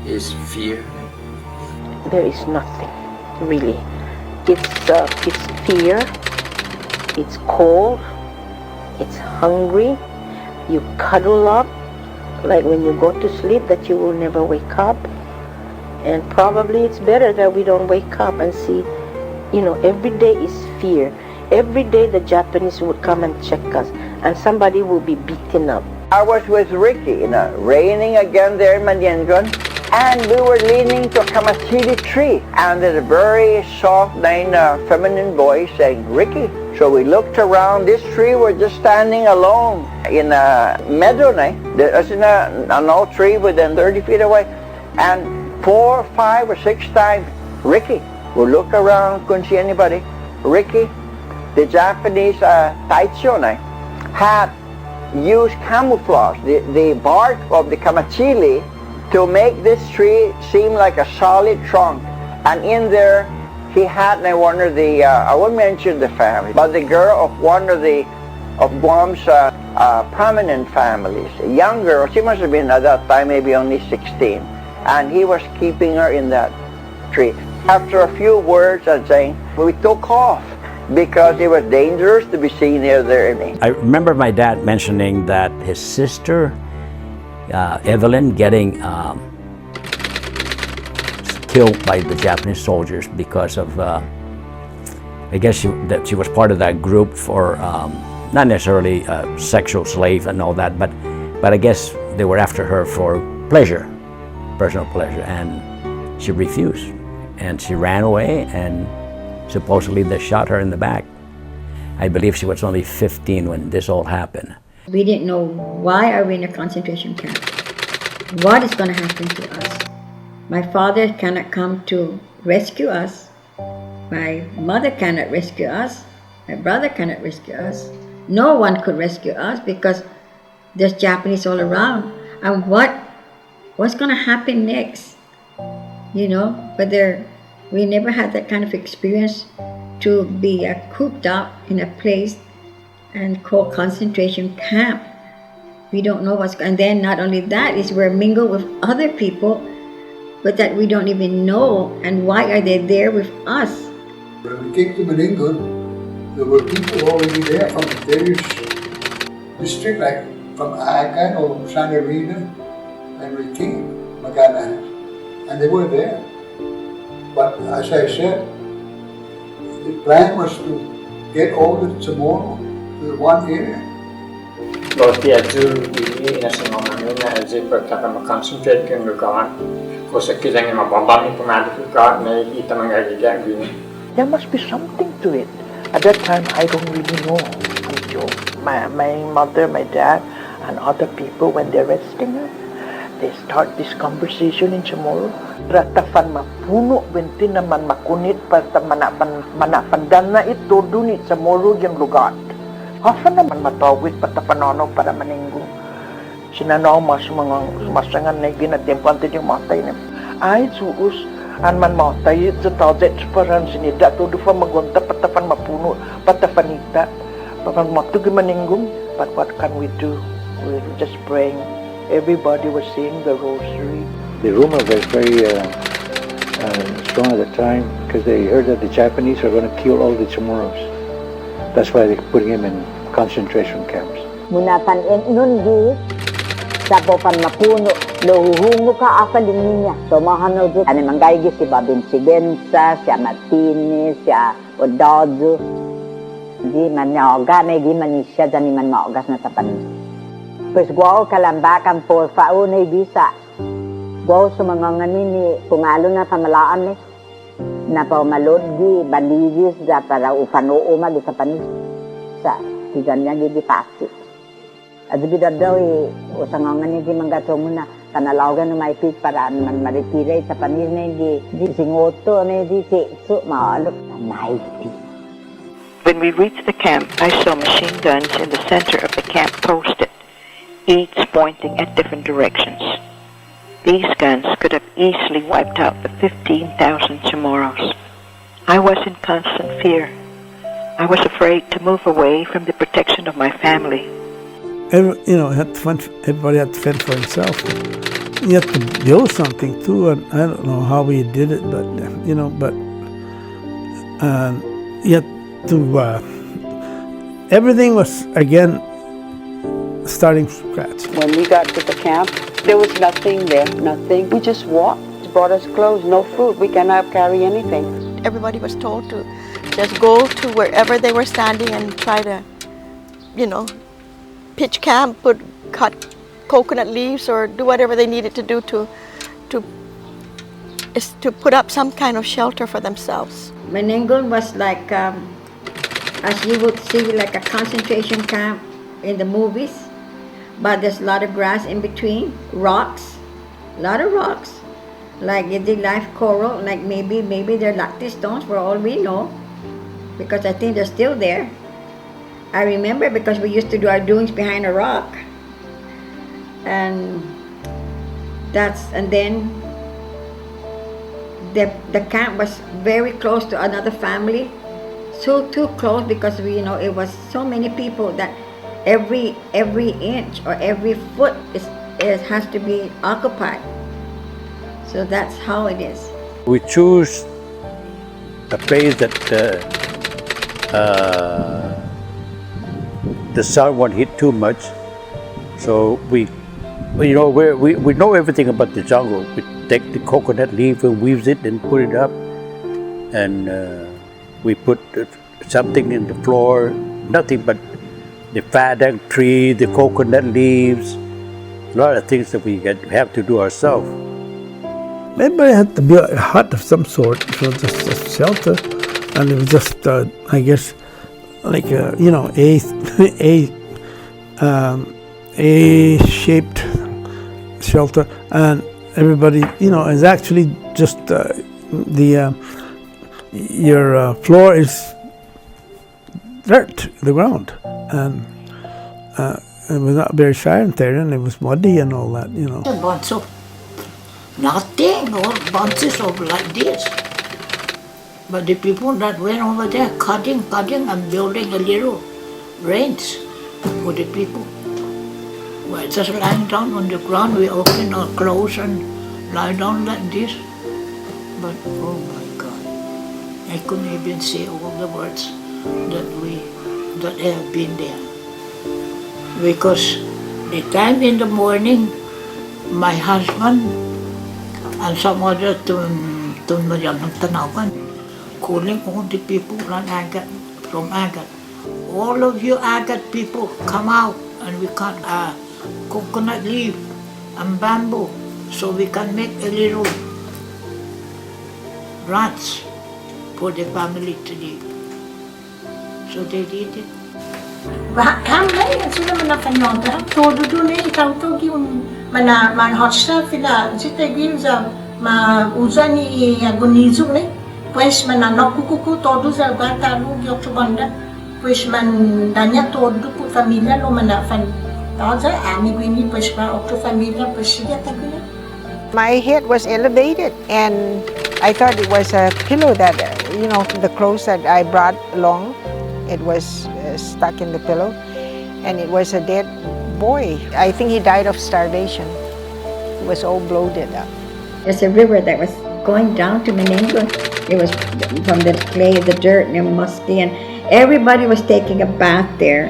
is fear. There is nothing, really. It's fear, it's cold, it's hungry, you cuddle up, like when you go to sleep that you will never wake up, and probably it's better that we don't wake up and see, every day is fear. Every day the Japanese would come and check us and somebody will be beaten up. I was with Ricky, raining again there in Manenggon, and we were leaning to a kamachili tree, and there's a very soft, feminine voice saying, Ricky. So we looked around this tree, we're just standing alone in a meadow. There's an old tree within 30 feet away, and 4, 5, or 6 times, Ricky. We look around, couldn't see anybody. Ricky, the Japanese taicho had used camouflage, the bark of the kamachili, to make this tree seem like a solid trunk. And in there, he had one of the, I won't mention the family, but the girl of one of Guam's prominent families, a young girl. She must have been at that time maybe only 16. And he was keeping her in that tree. After a few words and saying, we took off because it was dangerous to be seen here there. I remember my dad mentioning that his sister, Evelyn, getting killed by the Japanese soldiers because of, I guess she was part of that group for, not necessarily sexual slave and all that, but I guess they were after her for pleasure, personal pleasure, and she refused. And she ran away, and supposedly they shot her in the back. I believe she was only 15 when this all happened. We didn't know, why are we in a concentration camp? What is going to happen to us? My father cannot come to rescue us. My mother cannot rescue us. My brother cannot rescue us. No one could rescue us because there's Japanese all around. And what's going to happen next? But we never had that kind of experience to be cooped up in a place and called concentration camp. We don't know what's going on. And then not only that, is we're mingled with other people, but that we don't even know. And why are they there with us? When we came to Manenggon, there were people already there from various district like from Aakan or Sanarina and Riki, Magana, and they were there. But as I said, the plan was to get all the CHamoru to one area. Los días ini nasi ngomongnya aja pertama concentrate kan gugawan, kosa kita yang mabamba ni pengadil gugawan ni kita mengajar gini. There must be something to it. At that time, I don't really know. My mother, my dad, and other people, when they're resting her, they start this conversation in CHamoru. Ratafan mapuno, binti naman makunit, pata manapandan na ito dun it CHamoru yung lugar. Often naman matawid pata panono para Manenggon. Sinanaw masangan na ginatimpante yung matay na. Ay, suus, an man matay sa tawdet paran sinida, to dufa magunta patafan mapuno, patafanita. Papan matugi Manenggon, but what can we do? We were just praying. Everybody was saying the rosary. The rumor was very strong at the time because they heard that the Japanese are going to kill all the CHamoros. That's why they're putting him in concentration camps. Munatan nun di sapopan mapuno lohuhungo ka akalingin niya. So mahanaw di ani manggaygi si Babin Sigensa, si Martinez, si Odozo. Di man naoga na di man siya dani man maogas na tapan. Pues guaw kalambakan por faunay bisa. Guaw sumanganganin ni pungalo na pamalaan ni. Na paumalod di baligis da para ufanoo ma di tapanis. Sa tiganya di pasti. Adi bidadaw usanganganin di manggato muna. Kanalawagan na maipit para man maritiray tapanis na di singoto na di setso maalok na maipit. When we reached the camp, I saw machine guns in the center of the camp posted, each pointing at different directions. These guns could have easily wiped out the 15,000 CHamoros. I was in constant fear. I was afraid to move away from the protection of my family. Everybody had to fend for himself. You had to build something too, and I don't know how we did it, but you had to everything was again starting from scratch. When we got to the camp, there was nothing there, nothing. We just walked. They brought us clothes, no food. We cannot carry anything. Everybody was told to just go to wherever they were standing and try to, pitch camp, cut coconut leaves, or do whatever they needed to do to put up some kind of shelter for themselves. Manenggon was like, as you would see, like a concentration camp in the movies, but there's a lot of grass in between, rocks, a lot of rocks, like the live coral, like maybe they're lactic stones for all we know, because I think they're still there. I remember because we used to do our doings behind a rock, and then the camp was very close to another family, so too close because it was so many people that every inch or every foot has to be occupied. So that's how it is. We choose a place that the sun won't hit too much. So we know everything about the jungle. We take the coconut leaf and weave it and put it up, and we put something in the floor. Nothing but the fadang tree, the coconut leaves, a lot of things that we have to do ourselves. Everybody had to build a hut of some sort, so just a shelter, and it was just, I guess, like A-shaped shelter, and everybody, is actually just your floor is dirt, the ground, and it was not very silent there, and it was muddy and all that, A bunch of nothing, or bunches of like this. But the people that went over there cutting and building a little range for the people. We're just lying down on the ground, we open our clothes and lie down like this. But oh my God, I couldn't even say all the words that have been there. because the time in the morning, my husband and some other calling all the people from Agat. All of you Agat people, come out and we cut coconut leaf and bamboo so we can make a little ranch for the family to live. So they did it. Hamlay, sila manakanyonda. Todo doon ikaw to yung man hot stuff ila. Sita gil sa usa ni agonizo ni. Pues mananokukuku todo sa bata lu gyok banda. Pues man danya todo po familia lo manafan. Taza ami gwini pues pa okto familia pues siya tagina. My head was elevated and I thought it was a pillow that, the clothes that I brought along, it was stuck in the pillow and it was a dead boy. I think he died of starvation. He was all bloated up. There's a river that was going down to Manenggon. It was from the clay, the dirt, and it was musty, and everybody was taking a bath there.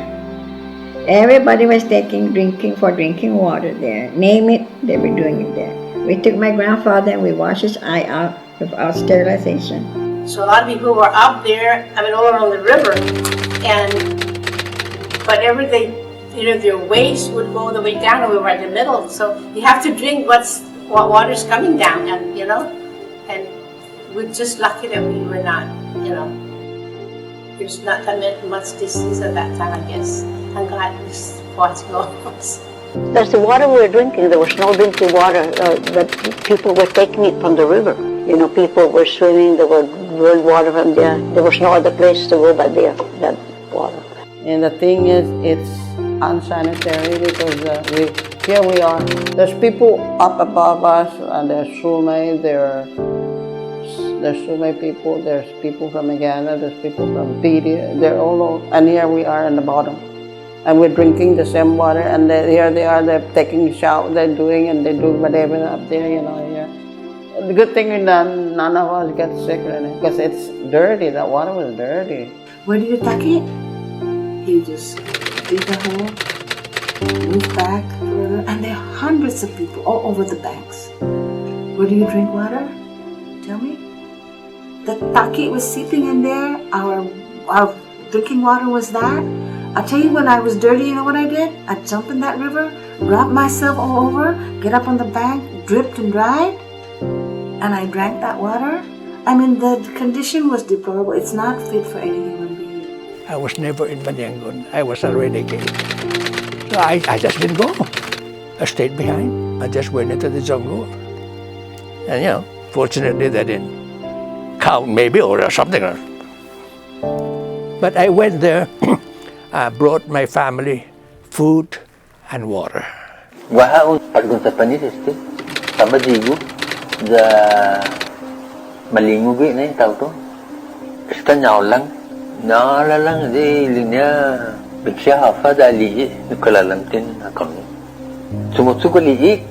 Everybody was drinking water there. Name it, they were doing it there. We took my grandfather and we washed his eye out without sterilization. So a lot of people were up there, all around the river, and whatever their waste would go all the way down, and we were in the middle. So you have to drink what water's coming down, and and we're just lucky that we were not, there's not that much disease at that time, I guess, and God was watching all of us. That's the water we were drinking. There was no drinking water, but people were taking it from the river. People were swimming, they were drawing water from there. There was no other place to go but there, that water. And the thing is, it's unsanitary because here we are. There's people up above us, and there's Sumay, there's Sumay people, there's people from Uganda, there's people from Pidi, they're all over, and here we are in the bottom. And we're drinking the same water, and here they are, they're taking a shower, they're doing, and they do whatever up there, here. The good thing is that none of us get sick, really, because it's dirty, that water was dirty. Where do you tuck it? You just dig a hole, move back, and there are hundreds of people all over the banks. Where do you drink water? Tell me. The taki was seeping in there, our drinking water was that. I tell you, when I was dirty, you know what I did? I'd jump in that river, rub myself all over, get up on the bank, dripped and dried, and I drank that water. The condition was deplorable. It's not fit for any human being. I was never in Manenggon. I was a renegade. So I just didn't go. I stayed behind. I just went into the jungle. And, fortunately they didn't count maybe or something. But I went there. I brought my family food and water. Wahaon paggunta panisisti sama digo da malingo gi na tao to. Ista nhau lang di linya biksha hafa da li nukala lantin akon. Sumutsu ko li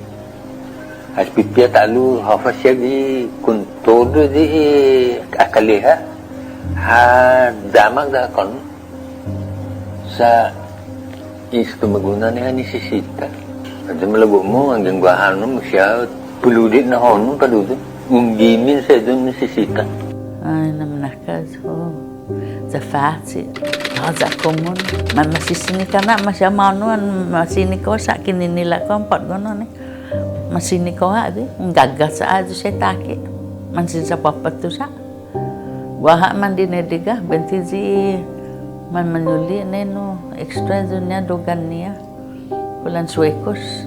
as pipia talu hafa siya di kun todo di akaleha ha damak da akon. Sa isto maguna niya nisisita. At malago mo, hanggang guahan mo siya, puludit na hono pa doon. Unggimin sa doon nisisita. Ay, namanakas ho. Sa fasi. Sa komun. Man masisini ka na, masyamano, masini ko sa kininila ko, ang paggono ni. Masini ko ha, di. Ang gagas sa ado siya taki. Mansin sa papatu sa. Guaha man dinediga, bentizi. Man manuli neno extra dunia dogan niya bulan suekos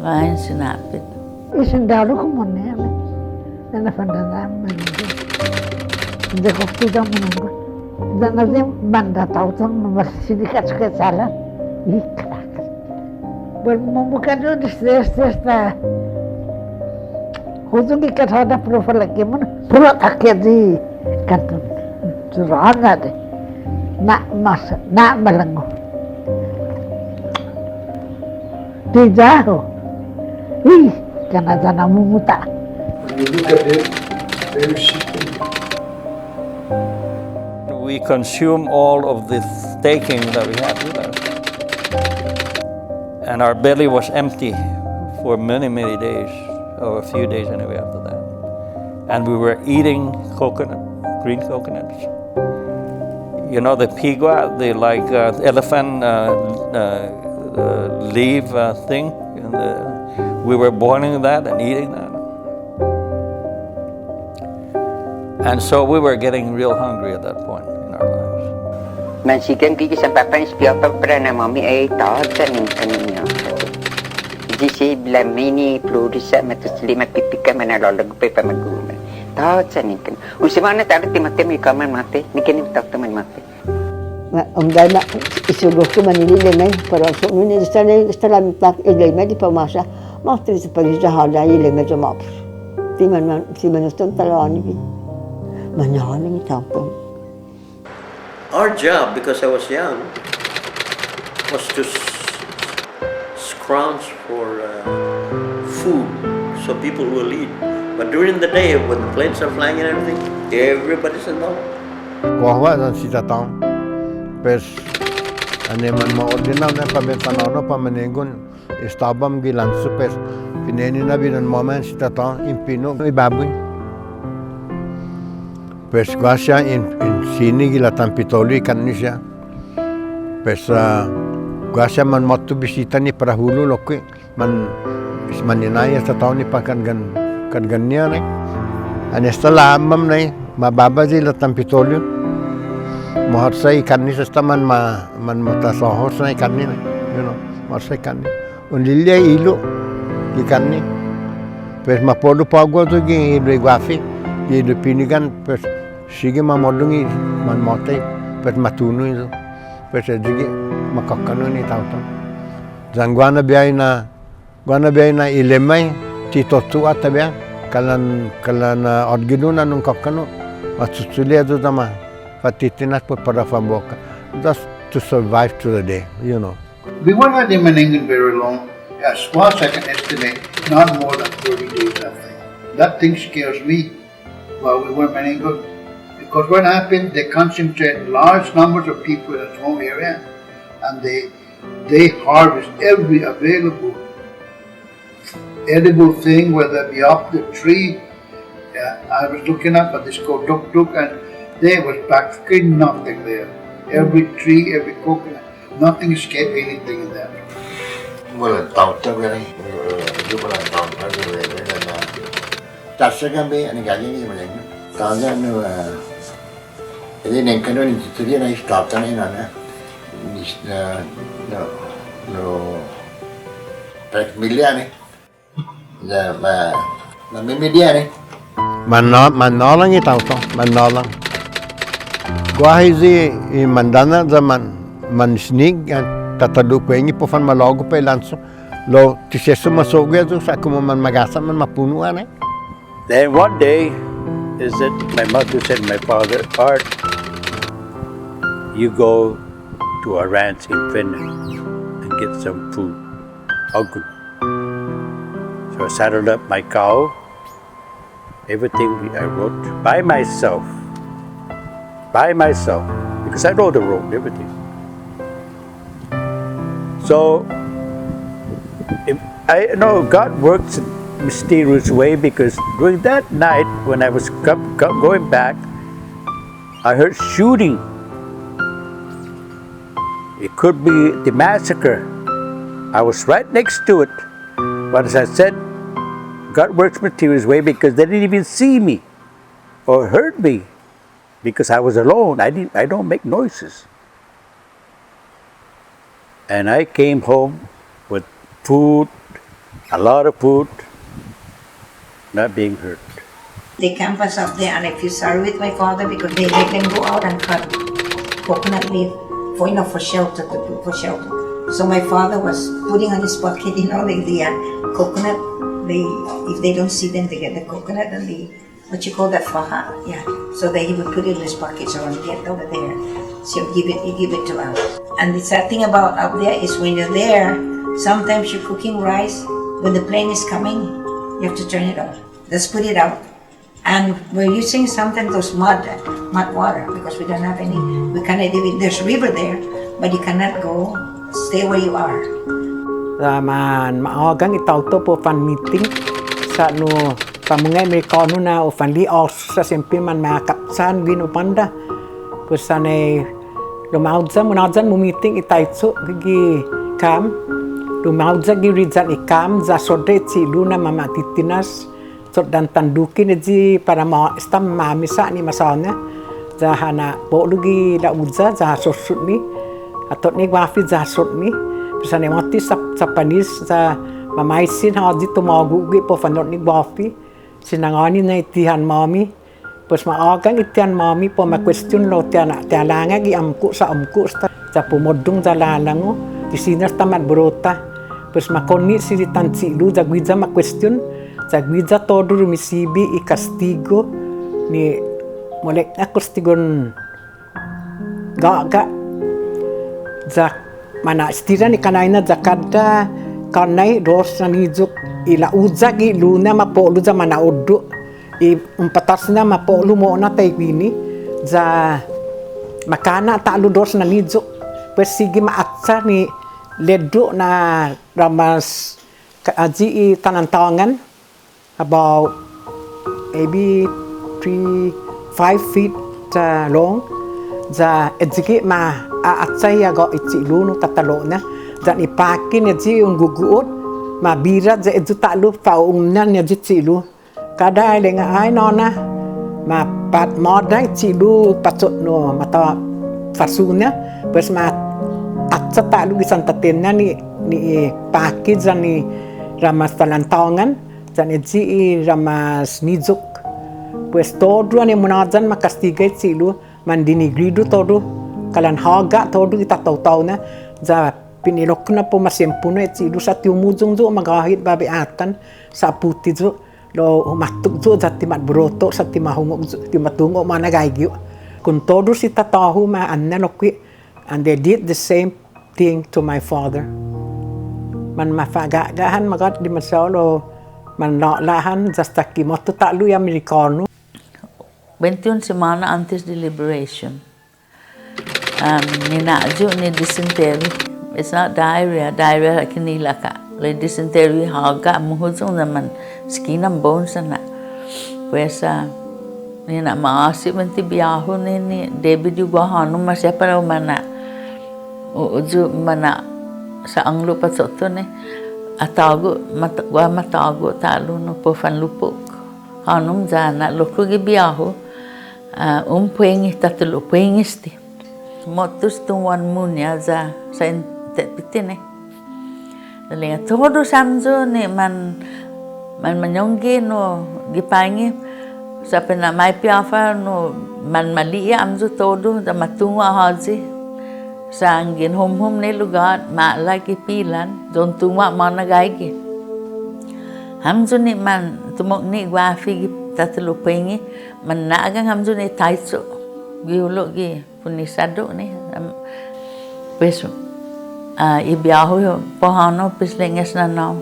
lain sinapit isendalo kumone na fandana Manenggon de koptida Manenggon dan azim banda tauton masinikat ke sala ikla bol mumukado desta huzungi kathada profile ke mon pura akedi kanton surana de nak malango Tijaho kana mumuta. When you look at them, very simple. We consume all of the taking that we have with us. And our belly was empty for many, many days, or a few days anyway after that. And we were eating green coconuts. You know the pigwa, the elephant leaf thing? We were boiling that and eating that. And so we were getting real hungry at that point in our lives. Mansikan kiki sampai apa siapa pernah mami tahu saning kannya. Jadi saya bila mini produser mata selima pipika mana lalu pepa maguma. Tahu saning kan. Usimana tahu timate mi kaman mate, nikeni tak teman mate. Dahil isugo ko manilili may pero so nung istalam tak ilay may di pamasa makti sa pagsahala ilay may jumap. Ti man uston talani bi. Manyaling tapon. Our job, because I was young, was to scrounge for food so people will eat. But during the day, when the planes are flying and everything, everybody's alone. Kuahwa dan sita taong. Pes, ane man maordinaw na pabentanono pa Manenggon, istabam gilanso pes, pineni na binan moment sita taong impino ibaboy. Pes gua siya in sini gilatan pitoli kan ni siya. Pes gua siya man motu bisita ni parahulu lokwe man maninaya sa taon ni pakan niya ni. Anesta lamam na mababa gilatan pitoli. Mahal sa ikan ni sa man matasohos na ikan ni, you know, mahal sa ikan ni. Undilya ilo ikan ni. Pes mapodo pagwa tu gi ibre guafi, ibre pinigan pes sige mamodungi man mote pet matunu itu pet sige makakano ni tauta zangwana biay na ilemay titotu atabya kalan odgiduna nung kakano matsutsuli ado tama patitinat po para famboka just to survive to the day, you know. We weren't at the Manenggon very long. As far as I can estimate, not more than 30 days, I think. That thing scares me while we were in Manenggon. Because what happened, they concentrate large numbers of people in a small area and they harvest every available edible thing, whether it be up the tree. I was looking up at this called tuk and there was practically nothing there. Every tree, every coconut, nothing escaped anything in that. Well, taught them really, you were like taught them really, and that's the gambe and the gallery, Manenggon. Jadi nengkano ni tuturia na stop tan ina na no pek miliane ya ma media ni manolang itaw to manolang guahizi I mandana zaman mansnig tatadu ko ingi po fan malogo pa lanso lo tiseso masogya to sa kuma man magasa man mapunuan. Then one day is that my mother said to my father, Art, you go to a ranch in Finland and get some food. How good. So I saddled up my cow, everything I wrote by myself, because I know the road, everything. So I know God works in a mysterious way, because during that night when I was going back, I heard shooting. It could be the massacre. I was right next to it. But as I said, God works mysterious way, because they didn't even see me or heard me, because I was alone. I don't make noises. And I came home with food, a lot of food, not being hurt. They camp us up there, and I feel sorry with my father, because they let them go out and cut coconut leaf for shelter, for shelter. So my father was putting on his pocket, the coconut. If they don't see them, they get the coconut and what you call that, faha, yeah. So he would put it in his pocket, so when we get over there, so he give it to us. And the sad thing about up there is when you're there, sometimes you're cooking rice, when the plane is coming, you have to turn it off. Just put it out. And we're using sometimes those mud water, because we don't have any, we cannot even, there's a river there, but you cannot stay where you are. mà organ itau to po fan meeting sa no pamungai Amerikano na o fan li sa sempre man makapsan gin upanda pues sanay lumaudza munadzan mo meeting itaitso gi kam lumaudza gi rizan ikam za sode ci luna mama titinas so dan tandukin ji para ma stam mamisa ni masana za hana bo lugi da udza za sosut ni atot ni wafi za sot ni pesane mati sapanis za mamaisin ha di to magu gi po fanot ni wafi sinangani na itihan mami pues maagang itihan mami po ma question lo tiana tialanga gi amku sa amku sa pumodung za lalango di sinas tamat brota pues makoni si tanci lu za guiza ma question za guiza todo misibi i castigo ni molek akustigon ga za mana stira ni kanaina za kada kanai dos na nijuk ila uza gi luna mapolu za mana odu i umpatasna mapolu mo na taigwini za makana ta lu dos na nijuk pues sigi maatsa ni ledu na ramas aji i tanantangan about maybe 5 feet long za edziki ma atsaya go itsilu no tatalo na za ipakin edzi un guguot ma bira za edzu talu faung na edzi tsilu kada lenga ai nona ma pat modai tsilu patsot no mata fasuna pues ma atsa talu gisantaten na ni pakid za ni ramas talantongan za edzi ramas nijuk pues todo ni munadzan makastiga tsilu mandinigrido todo kalan haga todo kita tahu na za pinilok na po masempuno tsilu sa tiumujung zo magahit babi atan sa puti zo lo matuk zo za timat broto sa timahungok timatungo managaigyo kun todo si tatahu ma anna lokwi and they did the same thing to my father man mafagagahan magat di masalo man lahan zasta kimoto talu ya Amerikano 21 semana antes de liberation. Ninaju ni dysentery. It's not diarrhea. Diarrhea kinila ka. Le dysentery haga muhuzong naman skin and bones na. Pues nina maasi menti biyaho ni David juga hanu masya para mana. Uju mana sa anglo patsoto ni atago matago talo no po fanlupok. Hanum jana loko gi biyaho. Puengi tatlo puengisti motus tuan munya za sa pitine lenga todo samzo ne man manyongge no gipangi sa pena mai piafa no man malia amzo todo da matunga haji sa angin hom ne lugar ma lagi pilan don tunga mana gaigi hamzo ne man tumok ni wafi tatlo puengi managang hamzo ni taitso giulo gi punisado ni pues ibiyaho yo pohano pues lengas na now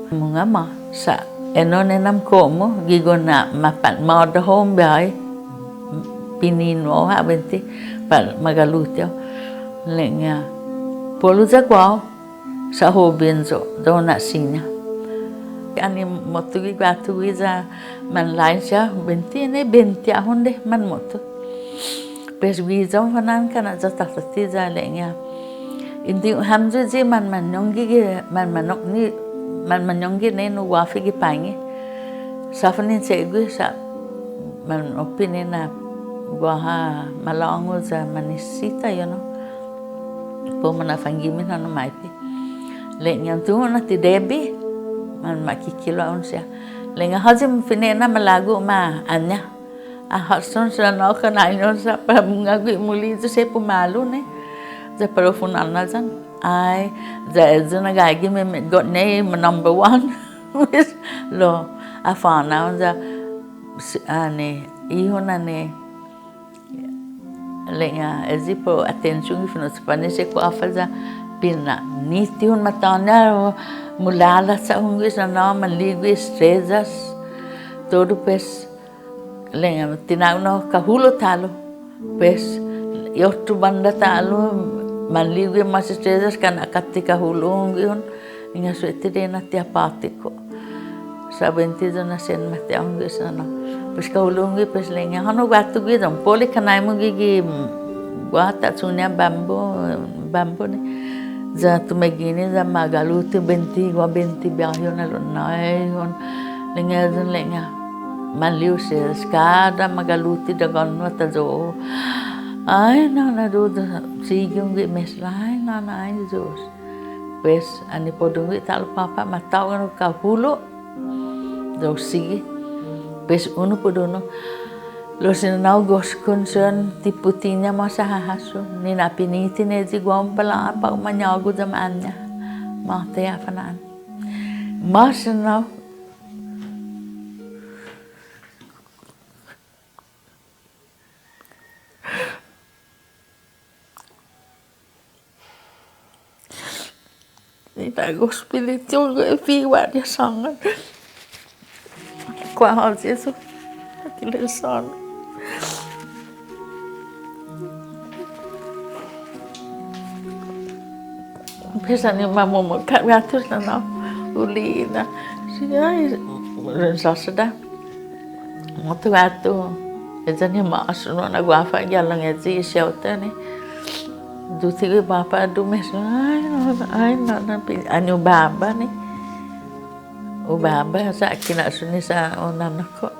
mungama sa eno nenam komo gigona mapat moda home bay pinino ha benti pal magalutyo lenga polu zakwao sa hobinzo dona sinya ani motugi gatugi za man lain siya 20 ahon deh man motu pes wijong fanan kana za tatati za lenya indi hamzu ji man nyonggi man nyonggi ne no wafi gi pangi safanin segu sa man opine na gua malongo za manisita you know po mana fangimin hanu maipi lenya tu na ti debi man makikilo on siya lenga hazim finena malago ma anya hason sa no kana ino sa pamungagu muli to se pumalo ne za profunan na jan ai za zuna gagi me got ne number 1 lo afana za ane ihona ne lenga ezipo attention ifno spanese ko afaza pina nitihun matana mulala sa ungis na naman ligwi stressas todo pes lenga tinawno kahulo talo pes yotu banda talo man ligwi mas stressas kan akati kahulong yun Inga suete de na te apatiko. Sabenti do na sen mate ang sana. Pues kaulungi pues lenga hano watu gidong poli kanai mo gigi wata sunya bambo ni. Za tumegini za magaluti benti biayo na lunay hon lenga zon lenga maliu se skada magaluti dagon wata zo ay na do sigong gi meslay na ay zos pues ani podungi tal papa matao no kahulo do sige pues uno podono los inaugos concern tiputinya masa hahaso ni napiniti ne di Guam pala pa manyago zaman niya mate afanan mas now ni tago spiritual go fiwa dia sangat kwa hal Yesus kilesan Pesanya mama mau kat ratus na now uli na siya rin sasada mo tu atu ejanya mas no na guafa jalan ezi shelter ni du tiga bapa du mes ay na anyo baba ni o baba sa kina suni sa onan ko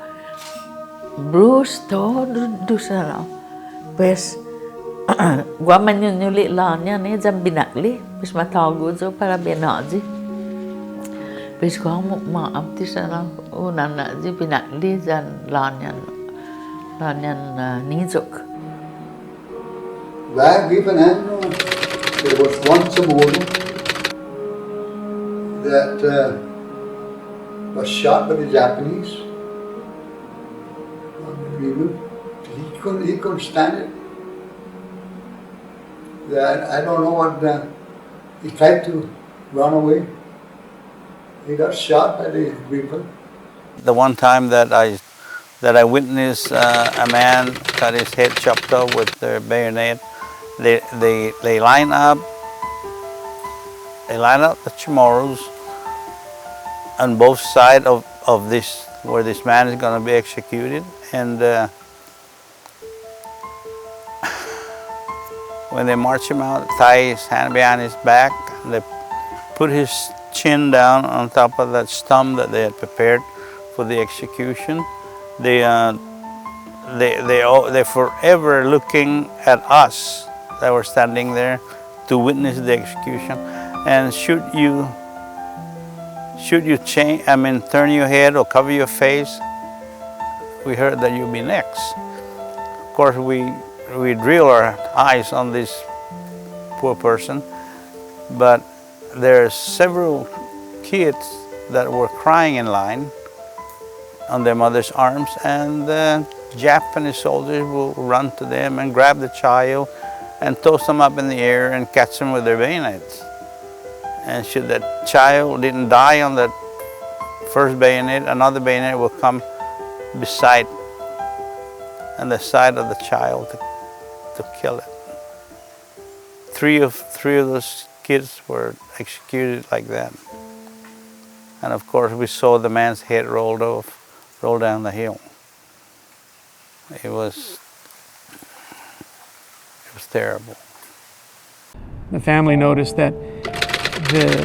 Bruce to du sa pues gua menyulit laannya nih jam binakli bis matago zo para benaji bis gua maaf ti sana nana ji binakli jan laanyan nizok Back even there was one CHamoru that was shot by the Japanese. He couldn't stand it. I don't know what, he tried to run away. He got shot by the people. The one time that I witnessed a man got his head chopped off with their bayonet, they line up the CHamoRUs on both sides of this, where this man is going to be executed, and when they march him out, tie his hand behind his back, they put his chin down on top of that stump that they had prepared for the execution. They're forever looking at us that were standing there to witness the execution. And should you turn your head or cover your face, we heard that you'll be next. Of course, we drill our eyes on this poor person, but there are several kids that were crying in line on their mother's arms, and the Japanese soldiers will run to them and grab the child and toss them up in the air and catch them with their bayonets. And should that child didn't die on that first bayonet, another bayonet will come beside on the side of the child to kill it. Three of those kids were executed like that. And of course we saw the man's head roll down the hill. It was terrible. The family noticed that the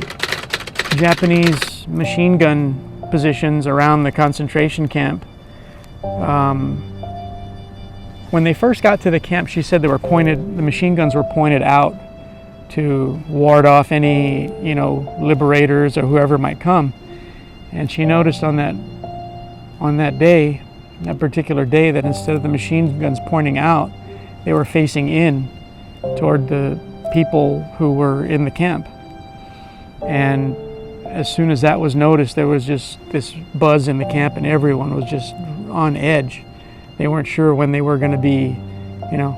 Japanese machine gun positions around the concentration camp, when they first got to the camp, she said the machine guns were pointed out to ward off any, liberators or whoever might come. And she noticed on that particular day, that instead of the machine guns pointing out, they were facing in toward the people who were in the camp. And as soon as that was noticed, there was just this buzz in the camp, and everyone was just on edge. They weren't sure when they were going to be,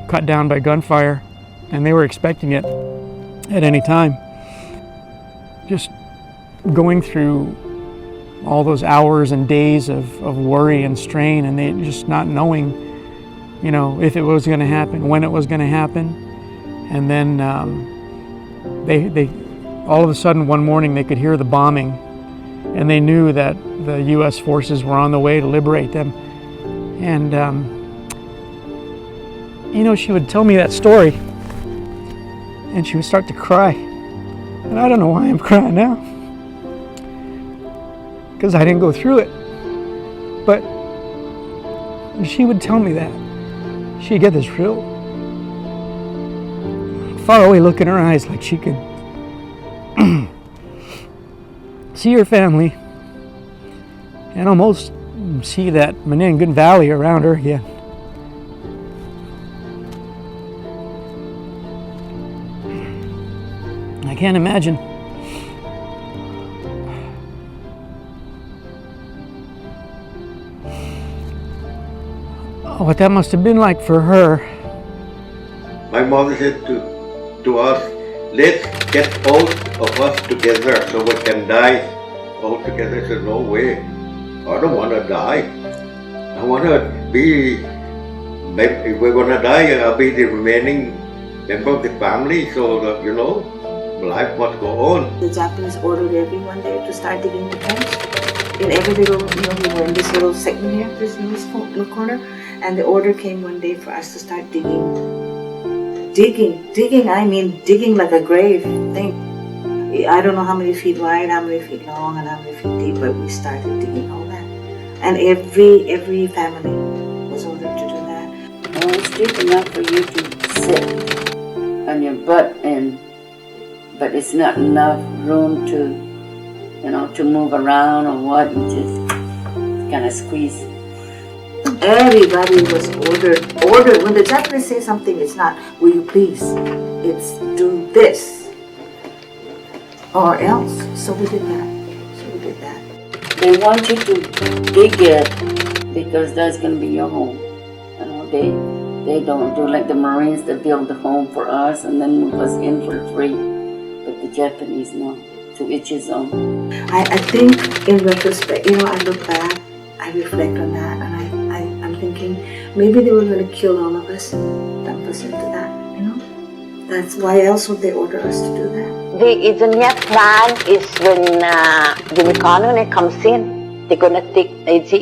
cut down by gunfire, and they were expecting it at any time. Just going through all those hours and days of worry and strain, and they just not knowing, if it was going to happen, when it was going to happen. And then they all of a sudden one morning they could hear the bombing, and they knew that the U.S. forces were on the way to liberate them. And you know, she would tell me that story, and she would start to cry. And I don't know why I'm crying now, because I didn't go through it. But she would tell me that. She'd get this real far away look in her eyes, like she could see her family and almost see that Manenggon Valley around her again. I can't imagine what that must have been like for her. My mother said to us, let's get all of us together so we can die all together. I said, no way. I don't want to die. I want to be, if we're going to die, I'll be the remaining member of the family, so that, you know, life must go on. The Japanese ordered everyone there to start digging the trench. In every little, you know, we were in this little segment here, this little corner, and the order came one day for us to start digging. Digging, I mean digging like a grave thing. I don't know how many feet wide, how many feet long, and how many feet deep, but we started digging all that. And every family was ordered to do that. Well, it's deep enough for you to sit on your butt, but it's not enough room to, you know, to move around or what, and just kind of squeeze. Everybody was ordered. When the Japanese say something, it's not, will you please? It's do this or else. So we did that. They want you to dig it because that's going to be your home. You know, they don't do like the Marines that build the home for us and then move us in for free. But the Japanese, no, to each his own. I think in retrospect, you know, I look back, I reflect on that, and I'm thinking maybe they were going to kill all of us and dump us into that, you know? That's why else would they order us to do that? The engineer plan is when Unicorn comes in, they're going to take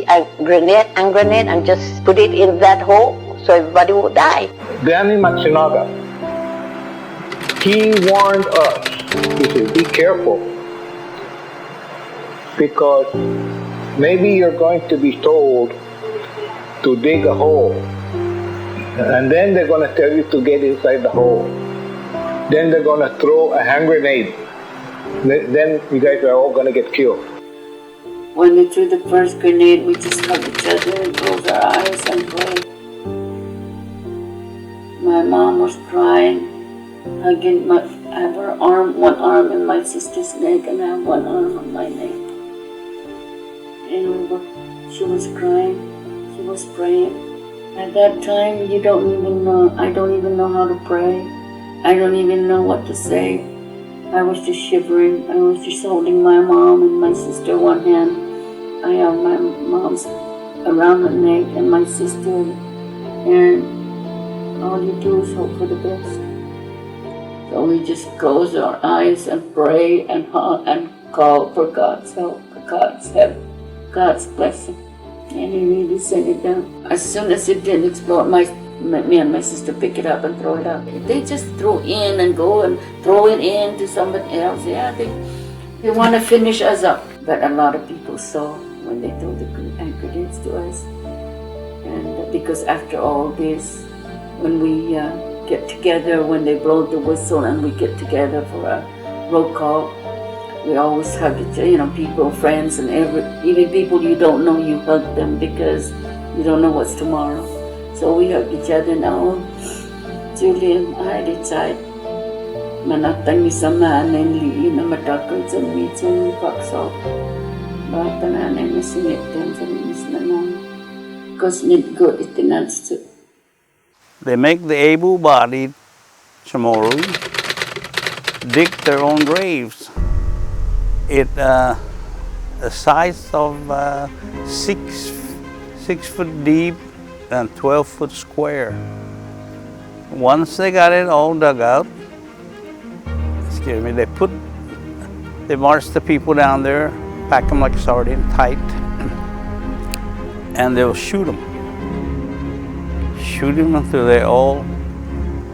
a grenade and just put it in that hole so everybody will die. Danny Matsunaga, he warned us, he said, be careful, because maybe you're going to be told to dig a hole, and then they're going to tell you to get inside the hole. Then they're going to throw a hand grenade. Then you guys are all going to get killed. When they threw the first grenade, we just hugged each other and closed our eyes and prayed. My mom was crying, hugging I have her arm, one arm in my sister's neck, and I have one arm on my neck. And she was crying. She was praying. At that time, you don't even know, I don't even know how to pray. I don't even know what to say. I was just shivering. I was just holding my mom and my sister one hand. I have my mom's around her neck and my sister. And all you do is hope for the best. So we just close our eyes and pray and call for God's help, for God's help, God's blessing. And he really sent it down. As soon as it did explode, me and my sister pick it up and throw it out. They just throw in and go and throw it in to somebody else. Yeah, they want to finish us up. But a lot of people saw when they threw the grenades to us. And because after all this, when we get together, when they blow the whistle and we get together for a roll call, we always hug each other, you know, people, friends, and even people you don't know, you hug them because you don't know what's tomorrow. So we hug each other now. Julian, I decide. Manatang ni samahan na liin na matakot sa mitong pakso. Bata na na masiniptan sa minis na nang. Because need good itinans to. They make the able-bodied CHamoru dig their own graves. It a size of 6 foot deep and 12 foot square. Once they got it all dug out, excuse me, they put They march the people down there, pack them like a sardine, tight, and they'll shoot them. Shoot them until they're all,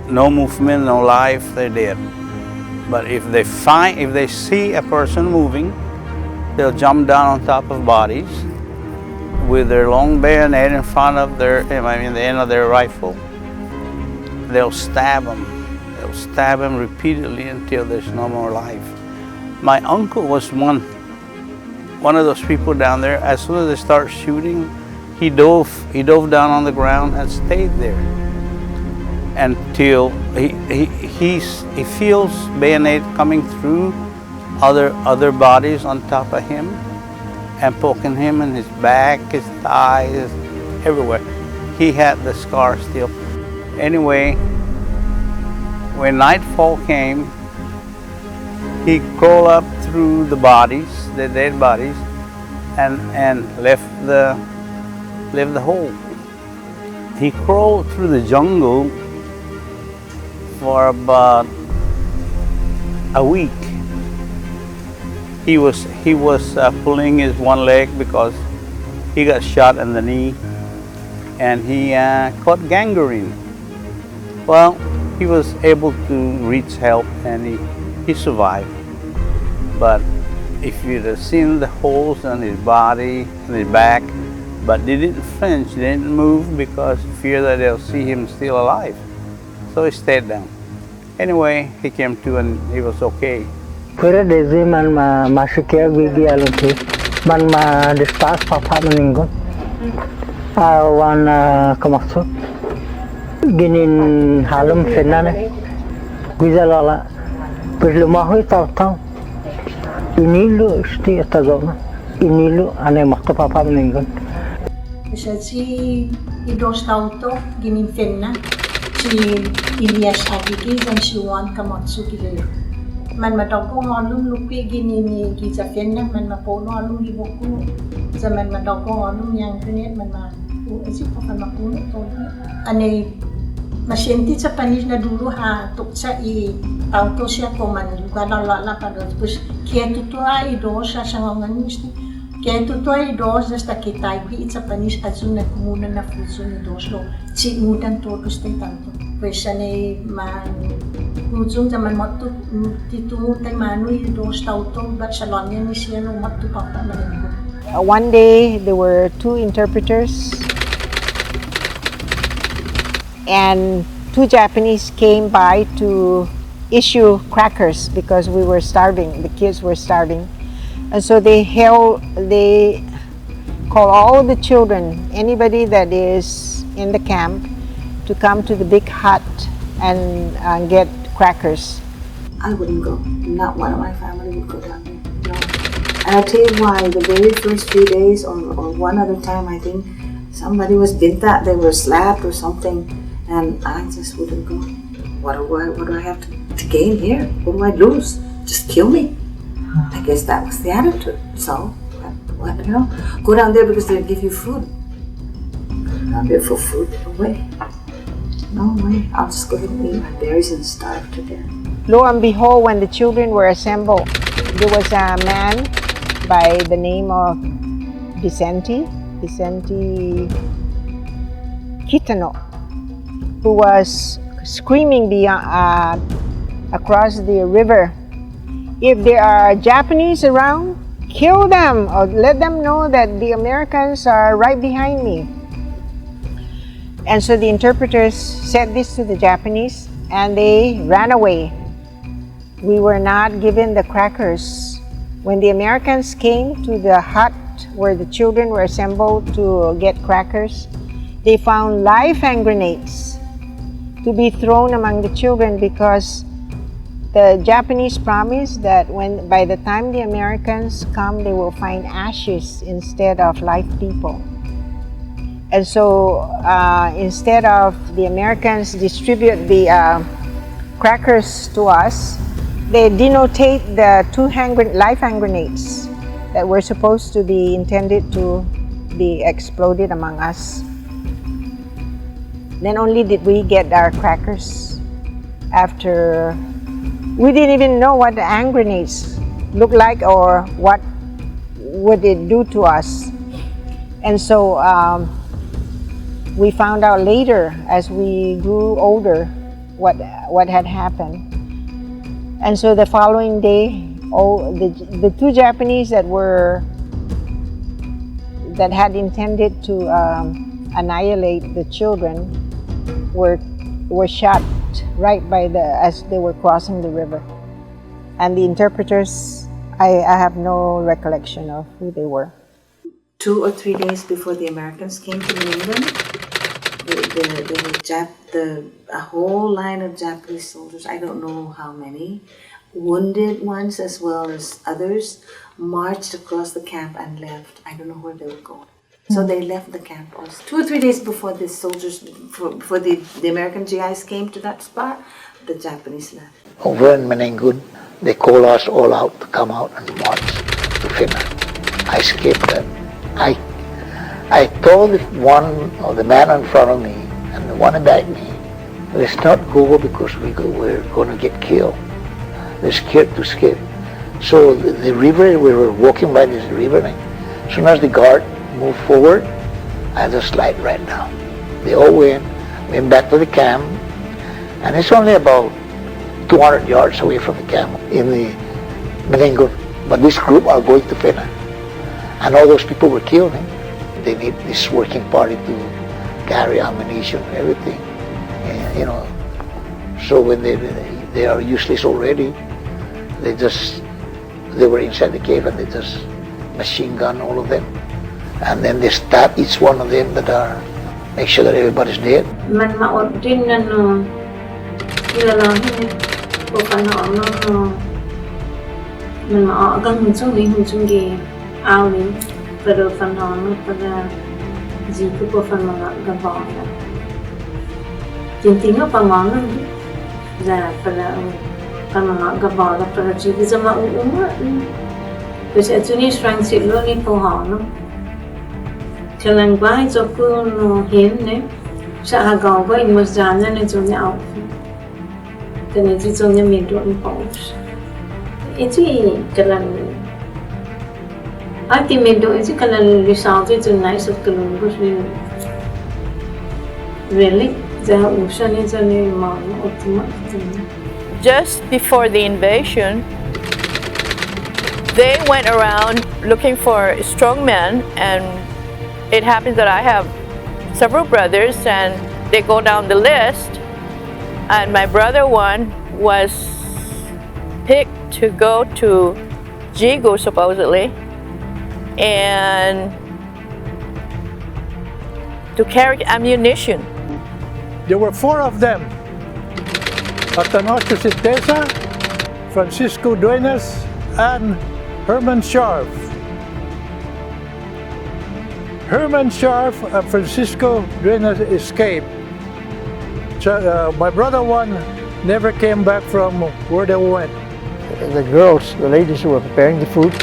no movement, no life, they're dead. But if they see a person moving, they'll jump down on top of bodies with their long bayonet in front of the end of their rifle. They'll stab them. They'll stab them repeatedly until there's no more life. My uncle was one of those people down there. As soon as they start shooting, he dove down on the ground and stayed there until he feels bayonet coming through other bodies on top of him and poking him in his back, his thighs, everywhere. He had the scar still. Anyway, when nightfall came, he crawled up through the bodies, the dead bodies, and left the hole. He crawled through the jungle for about a week. He was pulling his one leg because he got shot in the knee, and he caught gangrene. Well, he was able to reach help, and he survived. But if you'd have seen the holes in his body and his back, but they didn't flinch, they didn't move because fear that they'll see him still alive. So he stayed down. Anyway, he came to and he was okay. Kira desi man masukia gigi alunti man dispas papa Manenggon wan kemaksud ginin halum senane gizalala perlumahu tahu ini lu isti atagona ini lu ane makto papa Manenggon. Si idos tauto ginin fenna si Ilias agigi dan si wan kamatsu gileo. Man madogong alum lupi gini ni giza fenna man mapono alum di boku zaman madogong alum yang kunet man ma isi papan mapuno to ane masienti sa panis na dulu ha tuksa I auto siya ko man lugar la pada terus kia tutua I dos sa sangongan misti kia tutua I dos hasta kita I sa panis azun na kumuna na fuso ni dos lo si mudan todos te tanto pues ane man ujung zaman waktu titu tay manu I dos tauto but salonnya ni siya no waktu papa Manenggon. One day there were two interpreters and two Japanese came by to issue crackers because we were starving, the kids were starving. And so they call all the children, anybody that is in the camp, to come to the big hut and get crackers. I wouldn't go. Not one of my family would go down there. No. And I'll tell you why. The very first few days, or one other time, I think somebody was binta, they were slapped or something, and I just wouldn't go. What do I have to gain here? What do I lose? Just kill me. I guess that was the attitude. So, what, go down there because they'll give you food. Go down there for food? No way. No way. I'll just go ahead and eat my berries and starve to death. Lo and behold, when the children were assembled, there was a man by the name of Vicente Kitano, who was screaming across the river, if there are Japanese around, kill them or let them know that the Americans are right behind me. And so the interpreters said this to the Japanese and they ran away. We were not given the crackers. When the Americans came to the hut where the children were assembled to get crackers, they found live hand grenades to be thrown among the children because the Japanese promised that by the time the Americans come, they will find ashes instead of live people. And so instead of the Americans distribute the crackers to us, they denotate the two live hand grenades that were supposed to be intended to be exploded among us. Then only did we get our crackers after we didn't even know what the hand grenades look like, or what would it do to us. And so we found out later, as we grew older, what had happened. And so the following day, the two Japanese that had intended to annihilate the children were shot right as they were crossing the river. And the interpreters, I have no recollection of who they were. 2 or 3 days before the Americans came to Manenggon, a whole line of Japanese soldiers, I don't know how many, wounded ones as well as others, marched across the camp and left. I don't know where they were going. So they left the camp. 2 or 3 days before the soldiers, before the American GIs came to that spot, the Japanese left. Over in Manenggon, they call us all out to come out and march to Finna. I escaped that. I told one of the man in front of me and the one behind me, let's not go because we're going to get killed. They're scared to escape. So the river, we were walking by this river, and as soon as the guard moved forward, I just slide right down. They all went back to the camp, and it's only about 200 yards away from the camp in the Manenggon. But this group are going to Finna. And all those people were killed. They need this working party to carry ammunition, everything. And, you know, so when they are useless already, they were inside the cave and they just machine gun all of them. And then they stab each one of them make sure that everybody's dead. Man maot din na kilalahin o panahon man maagang hunsung gi awin pero panahon pada jiku po fan mga gabang tintinga pangalan za pada mga gabang pada jiku za mauma kasi atuni strang silo ni pohon kalang bai cho kun hin ne sa hagaw ko imus jana ne cho ni out kana ji cho ni min do ni paus itu kalang ati min do itu kalang result itu nice of kalang bus ni really za usha ni cho ni ma optima. Just before the invasion, they went around looking for strong men, and it happens that I have several brothers, and they go down the list, and my brother one was picked to go to Jigo supposedly, and to carry ammunition. There were 4 of them. Atanacio Sintesa, Francisco Duenas, and Herman Scharf. Herman Scharf and Francisco Duenas escaped. My brother one never came back from where they went. The girls, the ladies who were preparing the food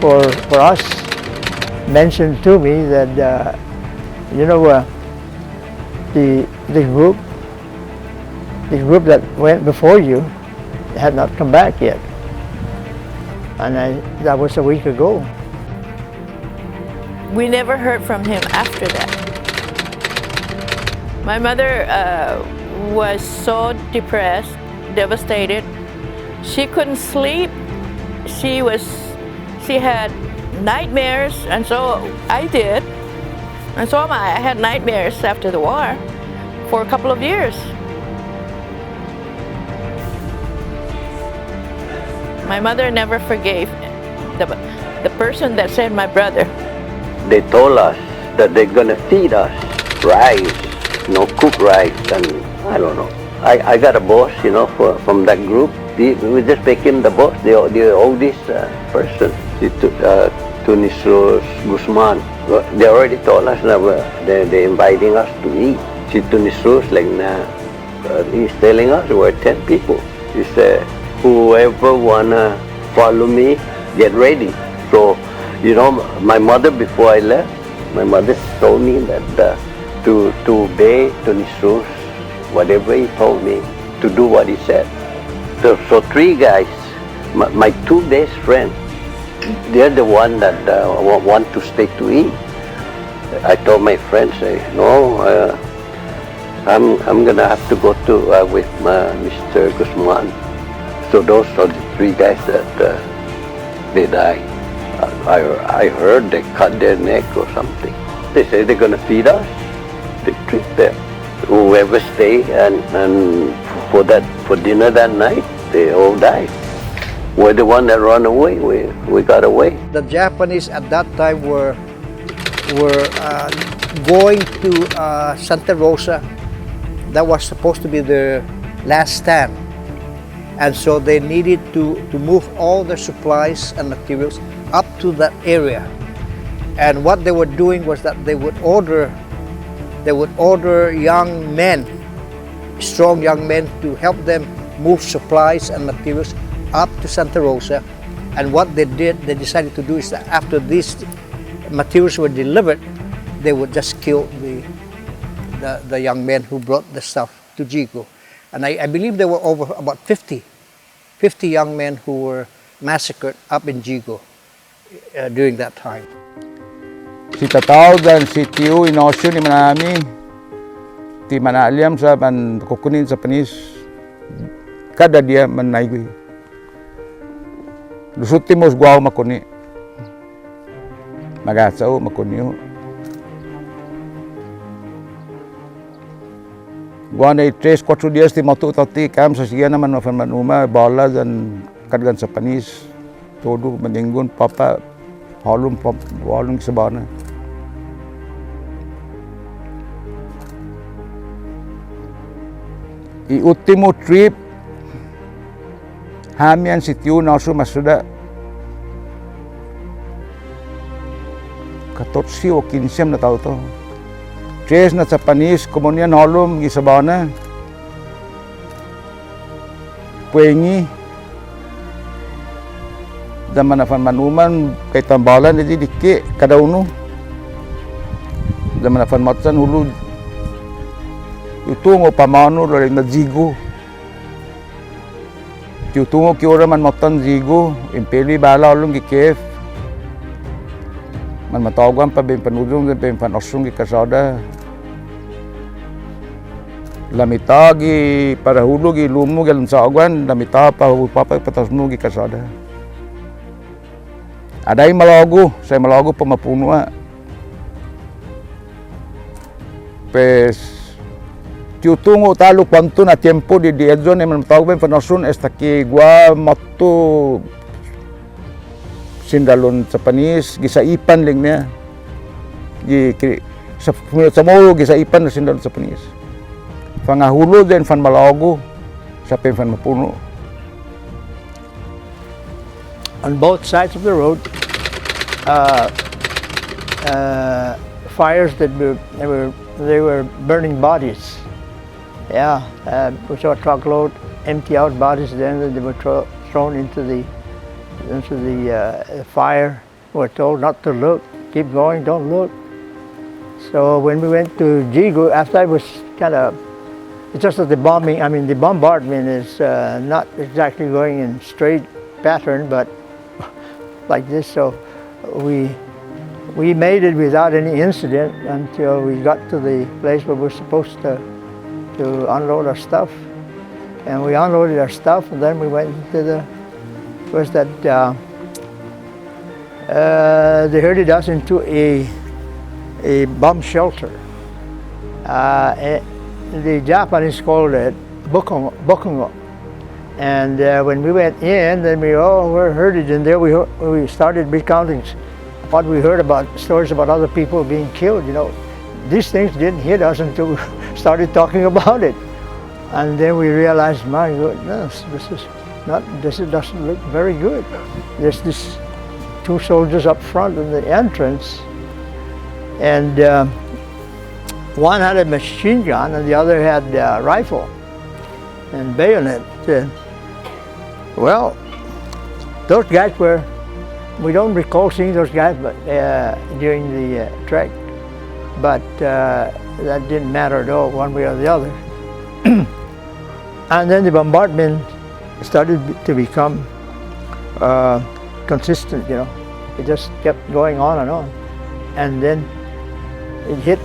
for us, mentioned to me that, you know, the group that went before you had not come back yet. And that was a week ago. We never heard from him after that. My mother was so depressed, devastated. She couldn't sleep. She had nightmares, and so I did. And so am I. I had nightmares after the war for a couple of years. My mother never forgave the person that sent my brother. They told us that they're gonna feed us rice, cooked rice, and I don't know. I got a boss, from that group. We just became the boss, the oldest person, Tunisus Guzman. They already told us that they're inviting us to eat. Tunisus, he's telling us we're 10 people. He said, whoever wanna follow me, get ready. So, my mother, before I left, my mother told me that to obey Tunisus, whatever he told me, to do what he said. So 3 guys my two best friends, they're the one that want to stay to eat. I told my friends, no, I'm gonna have to go to with Mr. Guzman. So those are the three guys that they died. I heard they cut their neck or something. They say they're gonna feed us. They treat them. Whoever stay and for dinner that night, they all died. We're the one that run away. We got away. The Japanese at that time were going to Santa Rosa. That was supposed to be their last stand. And so they needed to move all their supplies and materials up to that area. And what they were doing was that they would order young men, strong young men, to help them move supplies and materials up to Santa Rosa. And what they decided to do is that after these materials were delivered, they would just kill the young men who brought the stuff to Jigo. And I believe there were over about 50 young men who were massacred up in Jigo during that time. Si Tatao dan si Tiu inosyo ni manami ti manaliam sa man kukunin sa panis kada dia manaygui. Lusuti mos guaw makuni. Magasao makuniyo. Guana 3-4 dias ti motu tati kam sa siya naman manuma bola dan kadgan sa panis todo Manenggon papa halum sabana. I ultimo trip hamian si Tiu nasu masuda 14 o 15 na tao to. Tres na sa panis, komunian holom gisabana. Puengi. Zaman afan manuman kay tambalan di dikit kada uno. Zaman afan matsan hulu utungo pamano rin na Jigo. Utungo ki ora man matan Jigo, impeli bala ulung ki kef. Man matawgan pa ben panudong ben panosong ki kasada. Lamita gi para hulu gi lumu gi lansawan, lamita pa papa patasnu gi kasada. Adai malago, saya malago pa mapunua. Pes Tiutungo talo kwanto na tiempo di edzon man matawgan panosun esta ki gua matu sindalon sa panis gisaipan ling niya. Sa CHamoru gisaipan na sindalon sa panis. Pangahulo din fan malago sa fan mapuno. On both sides of the road, fires that they were burning bodies. Yeah, we saw a truckload empty out bodies. Then they were thrown into the fire. We were told not to look, keep going, don't look. So when we went to Jigo, after I was kind of, it's just that the bombardment is not exactly going in straight pattern, but like this. So we made it without any incident until we got to the place where we're supposed to unload our stuff. And we unloaded our stuff, and then we went into they herded us into a bomb shelter. The Japanese called it bokungo. And when we went in, then we all were herded in there. We started recounting what we heard about, stories about other people being killed. You know, these things didn't hit us until we started talking about it. And then we realized, my goodness, this doesn't look very good. There's this 2 soldiers up front in the entrance, and one had a machine gun and the other had a rifle and bayonet. Well, those guys we don't recall seeing those guys during the trek, but that didn't matter at all, one way or the other. And then the bombardment started to become consistent, you know. It just kept going on and on. And then it hit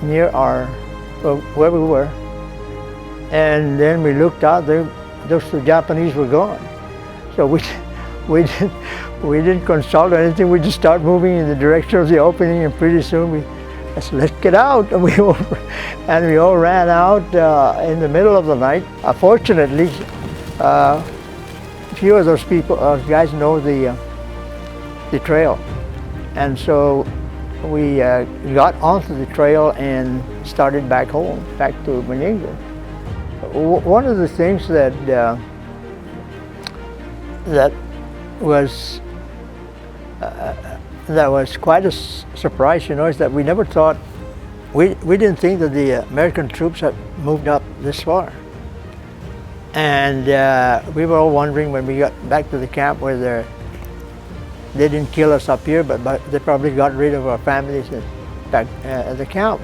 near our, where we were. And then we looked out, those two Japanese were gone. So we didn't consult or anything, we just started moving in the direction of the opening, and pretty soon we said, let's get out. And we all ran out in the middle of the night. Fortunately, a few of those guys know the trail. And so we got onto the trail and started back home, back to Manenggon. One of the things that was quite a surprise, you know, is that we never thought, we didn't think that the American troops had moved up this far. And we were all wondering when we got back to the camp whether they didn't kill us up here, but they probably got rid of our families back at the camp.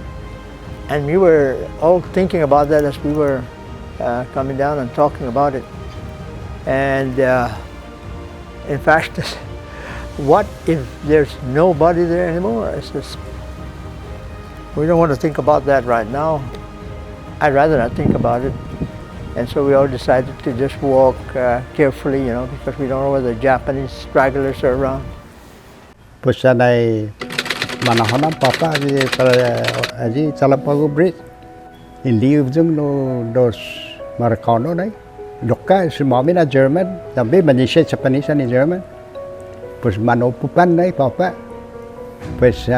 And we were all thinking about that as we were coming down and talking about it. And in fact, what if there's nobody there anymore? It's just, we don't want to think about that right now. I'd rather not think about it. And so we all decided to just walk carefully, you know, because we don't know whether Japanese stragglers are around. Pues sanay manahon ng papa aji Salapago Bridge. Hindi yung dos Maracano na. Doka si mami na German, tambi manisya Japanese ni German. Pues manopupan na papa. Pues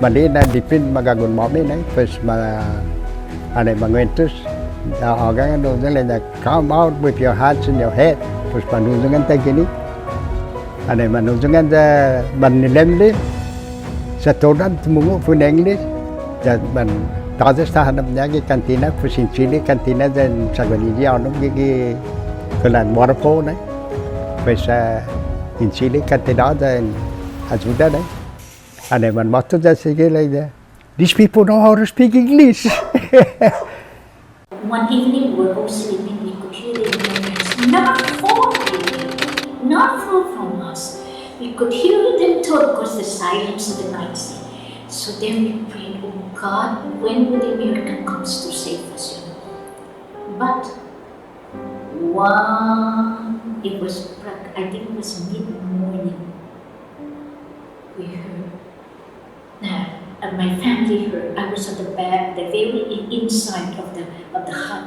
mali na dipin magagun mami na. Pues anay mangwentos. Hanggang ano nila come out with your hands in your head. Pues manunungan tayo gini. Anay manunungan da manilemli. Sa todan tumungo pun English. Dan man tadas tahanap niya gi kantina pusin Chile kantina dan sagonija ono gi kelan waterfall na. Pues in Chile kantina dan ajuda na. Anay man motto da sige like that. These people know how to speak English. One evening, we were all sleeping. We could hear the Americans not far from us. We could hear them talk because the silence of the night scene. So then we prayed, oh God, when will the American comes to save us? You know? But I think it was mid-morning. We heard that. And my family heard. I was at the back, the very inside of the hut,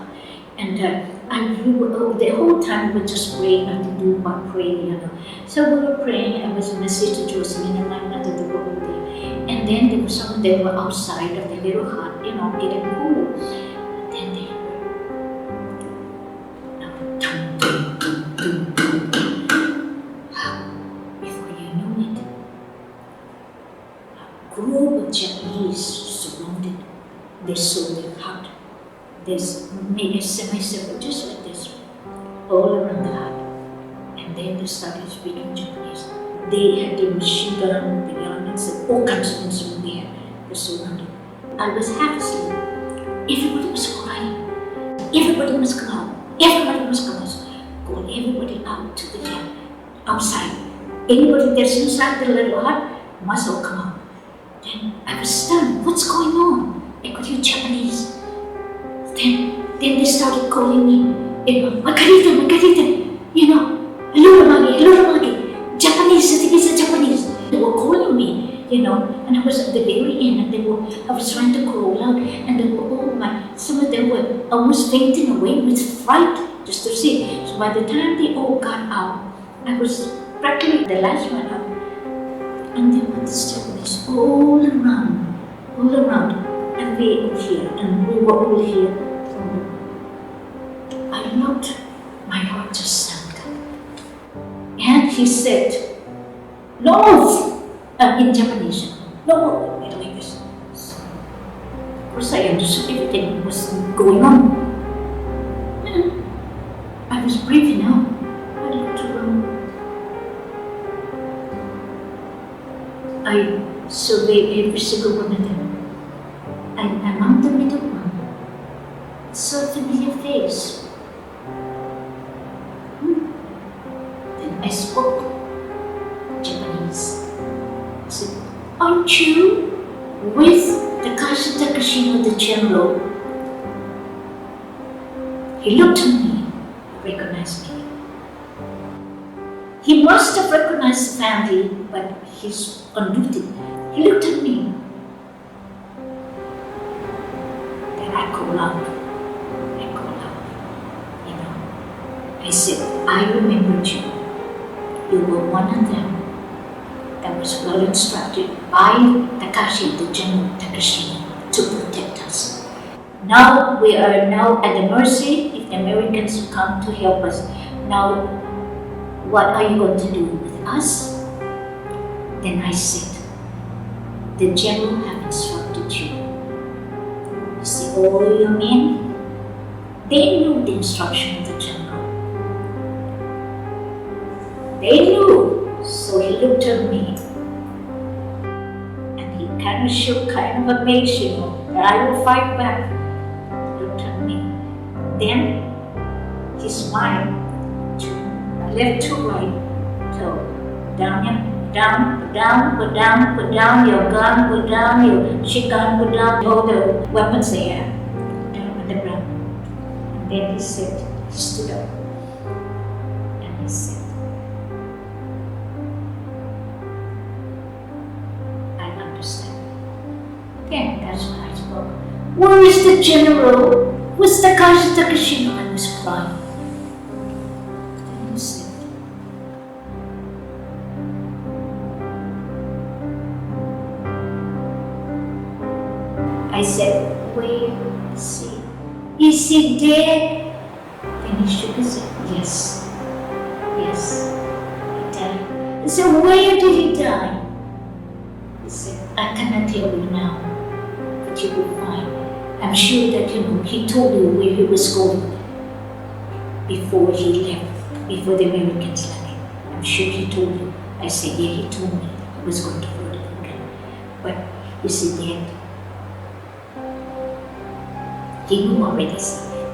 and the whole time we were just praying. I didn't do but praying, you know. So we were praying. I was with my sister Josephine and my mother. They were all there, and then there was some. They were outside of the little hut, you know, getting cool. And then they heard, dum, dum, dum, dum, dum, dum. Before you know it, a group of Japanese surrounded. They saw the hut. There's made a semicircle just like this, all around the hut. And then they started speaking Japanese. They had the machine gun, the guns, all kinds of instruments there. They surrounded. I was half asleep. Everybody was crying. Everybody must come out. Everybody must come out. Call everybody out to the camp, outside. Anybody that's inside the little hut must all come out. Then I was stunned. What's going on? I could hear Japanese. Then they started calling me, you know, Margarita, you know, hello, Japanese. They were calling me, you know, and I was at the very end, and I was trying to crawl out, and they were some of them were almost fainting away with fright, just to see. So by the time they all got out, I was practically the last one out, and there were these Japanese all around. And we were here, and we were all here. I looked, my heart just sank. And he said, no! In Japanese, no! Like this. So, of course, I understood everything was going on. And I was breathing out. I looked around. I surveyed every single one of them. And among the middle one, saw a familiar face. aren't you with the Takashino, the general? He looked at me, recognized me. He must have recognized the family, but he's on duty. He looked at me. Then I called out. I said, I remembered you. You were one of them that was well instructed by Takashi, the General Takashino, to protect us. Now we are now at the mercy if the Americans come to help us. Now, what are you going to do with us? Then I said, the General have instructed you. You see, all your men, they knew the instruction of the General. They knew, so he looked at me and he kind of shook, kind of amazed, you know, that I will fight back. He looked at me. Then he smiled to left to right, so down, down, put down your gun, put down your shotgun, put down all the weapons they have, down on the ground. And then he said, he stood up and he said, again, that's when I spoke. Where is the general? Where's Takashi Takashino? I was crying. Then he said, I said, where is he? Is he dead? Then he shook his head. Yes. Yes. He died. I said, where did he die? He said, I cannot tell you now, but you will find. I'm sure that he told you where he was going before he left, before the Americans left. I'm sure he told you. I said, yeah, he told me he was going to Florida. But you see, Dad, he knew already,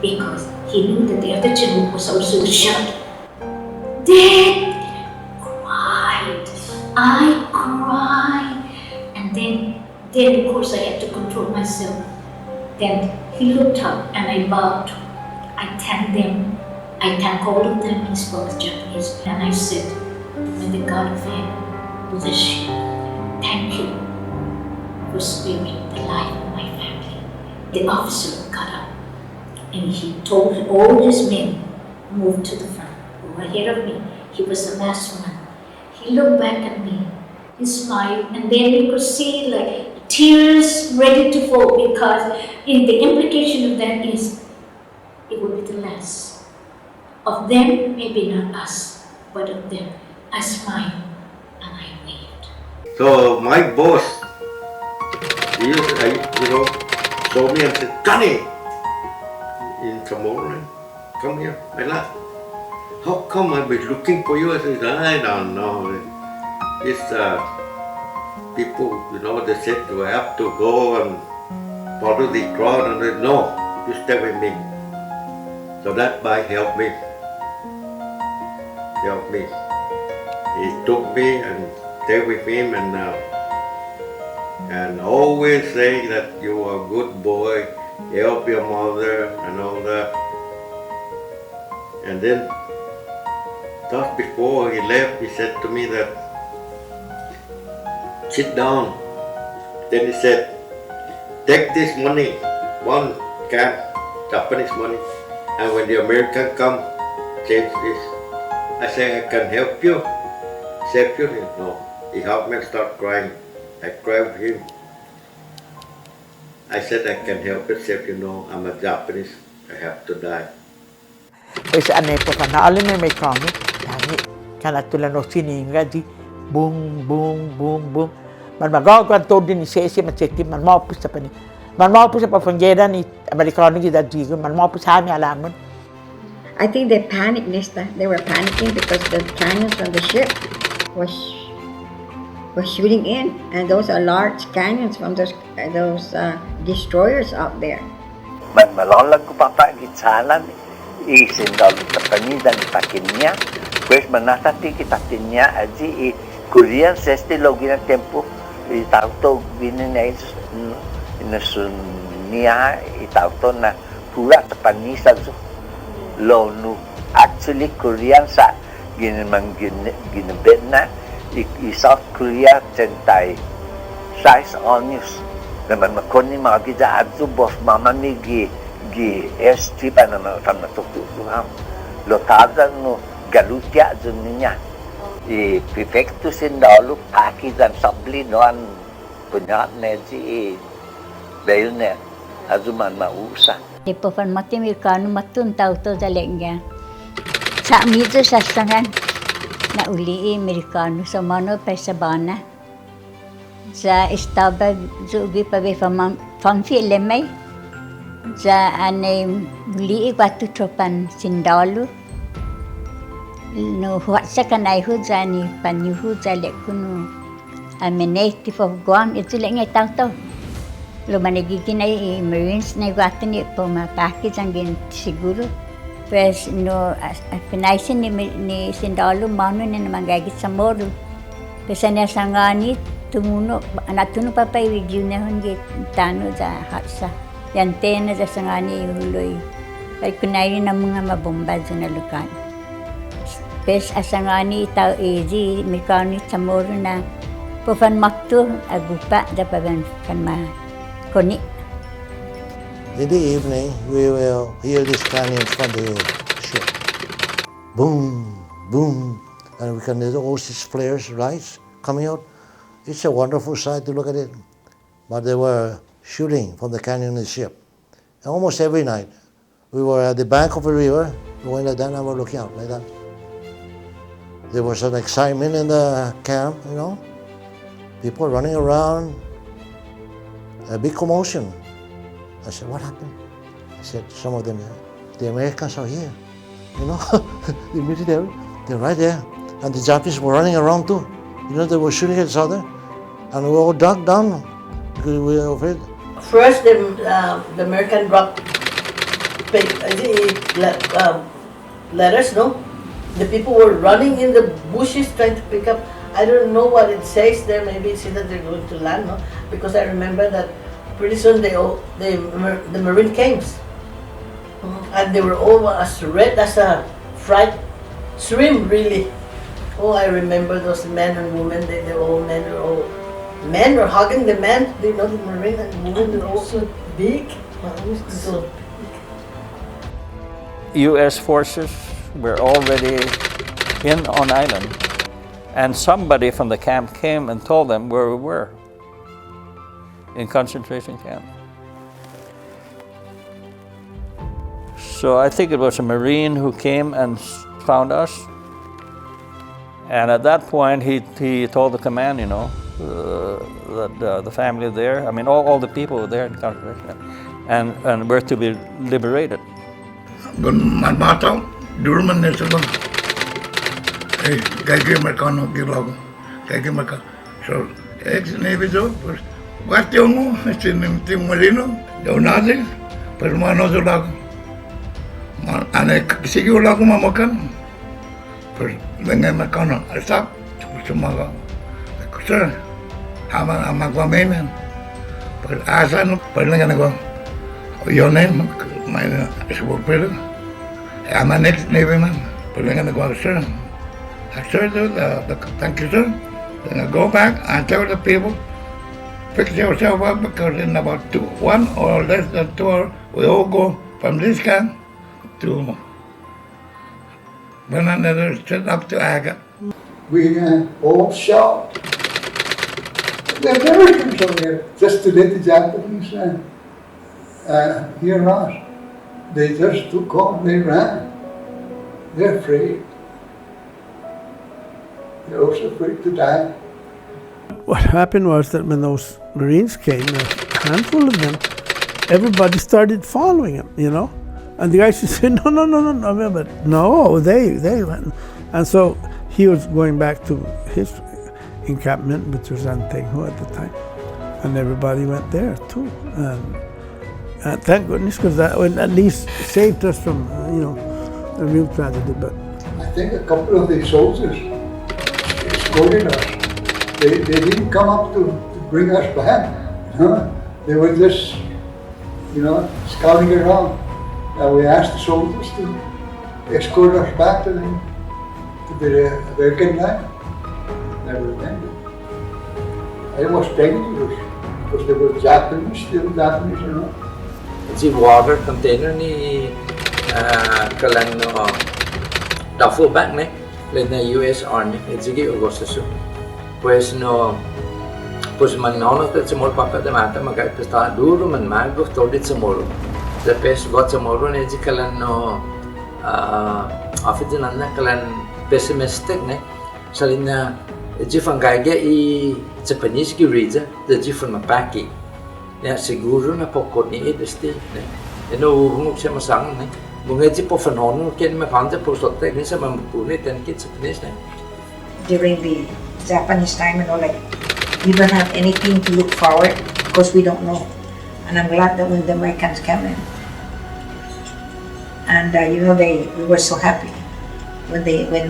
because he knew that the other general was also shot. Dad cried. I cried. And then of course I had to control myself. Then he looked up and I bowed. I thanked them. I thanked all of them. He spoke Japanese. And I said, may the God of heaven bless you. Thank you for sparing the life of my family. The officer got up and he told all his men, move to the front. Go ahead of me. He was the last one. He looked back at me. He smiled, and then you could see like tears ready to fall, because the implication of that is it would be the last of them, maybe not us, but of them. I smiled and I waved. So my boss, he saw me and said, Johnny, in CHamoru, come here. I laughed. How come I've been looking for you? I said, I don't know. It's people, they said you have to go and follow the crowd, and I said, no, you stay with me. So that guy helped me. He took me and stayed with him, and always saying that you are a good boy, help your mother and all that. And then just before he left, he said to me that, sit down. Then he said, take this money, one can, Japanese money, and when the American come, change this. I said, I can help you. Save you? No. He helped me start crying. I cried with him. I said, I can help you, save you. No, I'm a Japanese. I have to die. Pues ane po kana alim may kami kami kana tulan no sininga di boom boom boom boom man magagawa to din sesi matsekti man maupo sa pani man maupo sa pafanggera ni Amerikano di dadigo man maupo sa amin alamon. I think they panicked, Nesta. They were panicking because the cannons from the ship was shooting in, and those are large cannons from those destroyers out there. Man malalag ko papa gitsalan isindal tapanidan takinya pues manatati kita tinya aji Korean sesti logi na tempo itauto bininays inasunia itauto na pula sa panisan so lo nu actually Korean sa ginamang ginabed na South Korea centai size onions naman makoni mga kita adto boss mama mi gi ST pa naman from natutuhan lo tada no galutia niya perfecto sindalo aki dan sabli noan punya neji dahil na azuman mausa di po fan mati Amerikano matun tau to dalengya sa mito sa sangan na uli Amerikano sa mano pa sa bana sa istabag zugi pa be famfi lemay sa anay uli kwatu tropan sindalo no huwag sa kanay ho dyan panyuho dyan kuno native of Guam ito lang ngay tao lumanagigin ay Marines na iwata ni po mapakit ang siguro pues no pinaisin ni Sindalo mano na naman gagit sa CHamoru pues na sangani tumuno natuno pa pa i-review na hon tano sa hatsa yan tena sa sangani huloy ay kunay na mga mabomba dyan na lukan pes asangani tao di Amerikano CHamoru na pofan makto agupa da pagan kan ma koni. In the evening, we will hear these cannons from the ship. Boom, boom, and we can hear all these flares, lights coming out. It's a wonderful sight to look at it. But they were shooting from the canyon of the ship. And almost every night, we were at the bank of a river, going like that, and we're looking out like that. There was an excitement in the camp, you know. People running around, a big commotion. I said, what happened? I said, some of them, the Americans are here, you know. The military, they're right there. And the Japanese were running around too. You know, they were shooting at each other. And we all ducked down because we were afraid. First, the American dropped letters, no? The people were running in the bushes trying to pick up. I don't know what it says there. Maybe it's that they're going to land, no? Because I remember that pretty soon the Marine came, and they were all as red as a fried shrimp, really. Oh, I remember those men and women. They all men were hugging the men. You know, the Marine and women were also big. So U.S. forces were already on island, and somebody from the camp came and told them where we were, in concentration camp. So I think it was a Marine who came and found us, and at that point he told the command, you know, that the family there, I mean all the people were there in concentration camp, and were to be liberated. Durman nel salon. Gagi Americano gilago. Gagi Americano. So, ex-Navy job. What you know? Tim Marino. Donazi. Permano zulago. Ane sige ulago mamakan. Per dengan Americano. Asap. Sumaga. Sir. Ama guamenan. Per asan. Per dengan go. Your name. My super. I'm an ex-Navy man, but I'm going to go, sir. I sir, thank you, sir. Then I go back and tell the people, fix yourself up because in about 1 or less than 2 hours, we all go from this camp to one another, set up to Aga. We all shocked. The Americans are there just to let the Japanese hear us. They just took off, they ran. They're afraid. They're also afraid to die. What happened was that when those Marines came, a handful of them, everybody started following him, you know? And the guys said, no, but no, they went. And so he was going back to his encampment, which was Antengho at the time. And everybody went there too. And thank goodness, because that at least saved us from, a real tragedy. But I think a couple of the soldiers escorted us. They didn't come up to bring us back. They were just, scouting around. And we asked the soldiers to escort us back to the American line. Never remember. It was dangerous because there were Japanese, still Japanese. The water container ni kalang no duffel bag ne le na US Army ejigi ogosasu pues no pues man no te CHamoru papa de mata magai pesta duro man mago todi CHamoru the pes got CHamoru ne ejigi kalang no afidin anna kalang pessimistic ne salina ejifangaiga I Japanese ki rija the jifan mapaki ya siguro na pokot ni idesti ne no urunok siya masang ne bungeji po fanono ken me panja po sotte ni sa mamupuni ten ki Japanese ne during the Japanese time like we don't have anything to look forward because we don't know, and I'm glad that when the Americans came in and we were so happy when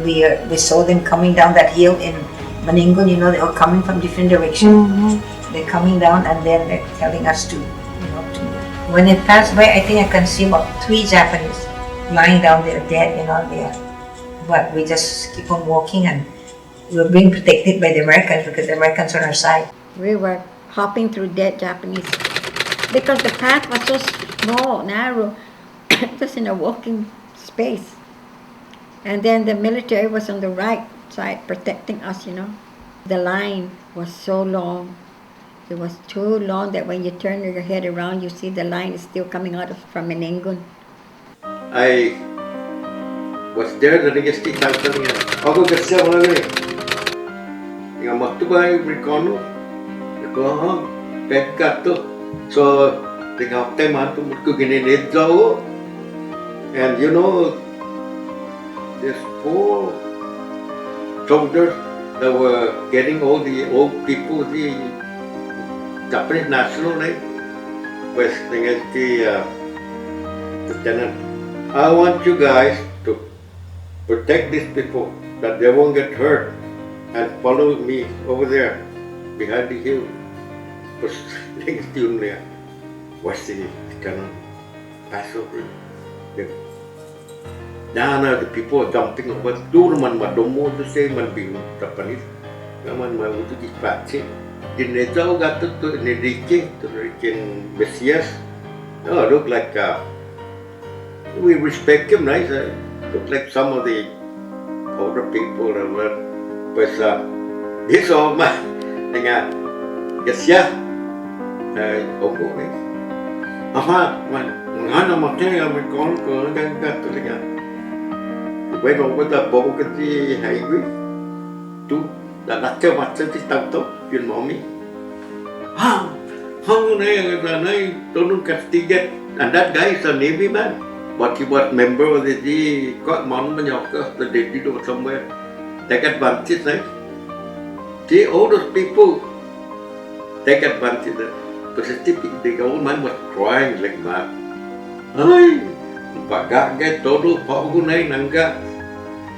we saw them coming down that hill in Manenggon. They were coming from different directions. They're coming down and then they're telling us to. When it passed by, I think I can see about 3 Japanese lying down there dead, there. But we just keep on walking and we were being protected by the Americans because the Americans are on our side. We were hopping through dead Japanese because the path was so small, narrow, just in a walking space. And then the military was on the right side protecting us, The line was so long. It was too long that when you turn your head around, you see the line is still coming out from Manenggon. I was there the next day. Ako kasi ako lang Yung matubay Amerikano, ito pekkat to. So tingap tayo man to ko gininid daw. And there's 4 soldiers that were getting all the old people, the Japanese national was the lieutenant. I want you guys to protect these people that they won't get hurt and follow me over there behind the hill. Was the lieutenant pass over. Now the people are jumping over. Do man madomo to say man being Japanese. Man to dispatch it. Dinezao got to Enrique Messias. Oh, look like we respect him, nice. Look like some of the older people and but this old man, yes, yeah. Ogo, man, ngana matay Amerikano ko got to when over the Bogoti highway to the latter matches tanto, mommy. How don't castigate, and that guy is a Navy man, but he was member of the Mount Mallorca, the Deputy or somewhere. Take advantage, right? See, all those people take advantage. But the old man was crying like that.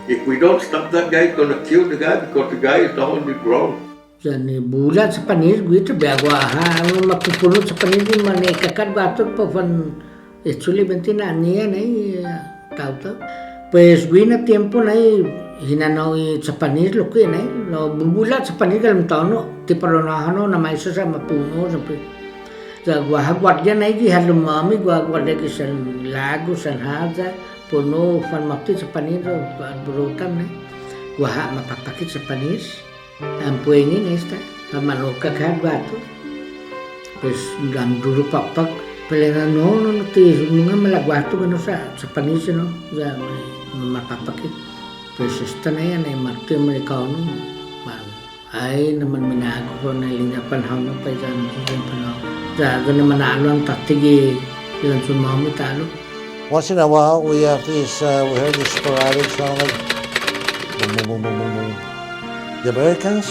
If we don't stop that guy, he's gonna kill the guy because the guy is on the ground. Jadi bulan Japanese gitu biagwa mapupuno Japanese di mana kakak batuk pofan actually bentina nia nai tau pues guina tiempo nai hinanoi Japanese lo que nai lo bulan Japanese dalam tahun ti peronahano nama isa sa mapuno sampai gua guardia nai gi halum mami gua guardia ki san lago san haza pono fan makti Japanese berutam gua mapapaki Japanese ampuengin esta maloka kan batu pues dam dulu papak pelena no ti nunga malagwatu kan sa Japanese no ya mapapaki pues esta na yan ay makti Amerikano ay naman minago ko na ilang panahon na pa dyan ya gana manalo ang tatigi ilang sumami talo. Once in a while we have these we heard this sporadic sound like boom boom boom boom boom boom. The Americans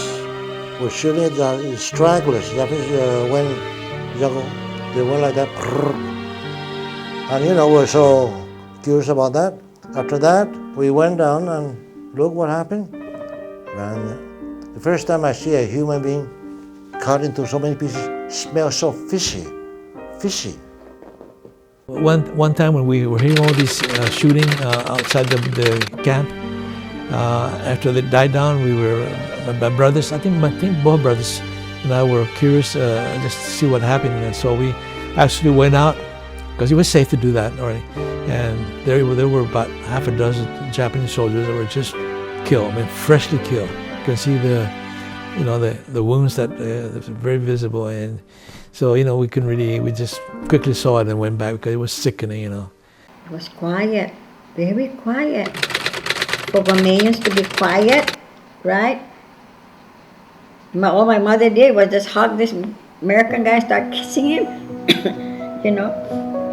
were shooting at the stragglers. Japanese when they went like that, and we're so curious about that. After that, we went down and look what happened. And the first time I see a human being cut into so many pieces, smells so fishy. One time when we were hearing all these shooting outside the camp, after they died down, we were my brothers. I think both brothers and I were curious just to see what happened, and so we actually went out because it was safe to do that already. And there were about half a dozen Japanese soldiers that were just killed. I mean, freshly killed. You can see the wounds that were very visible, and so we couldn't really. We just quickly saw it and went back because it was sickening. It was quiet, very quiet. For Guameans to be quiet, right? All my mother did was just hug this American guy and start kissing him.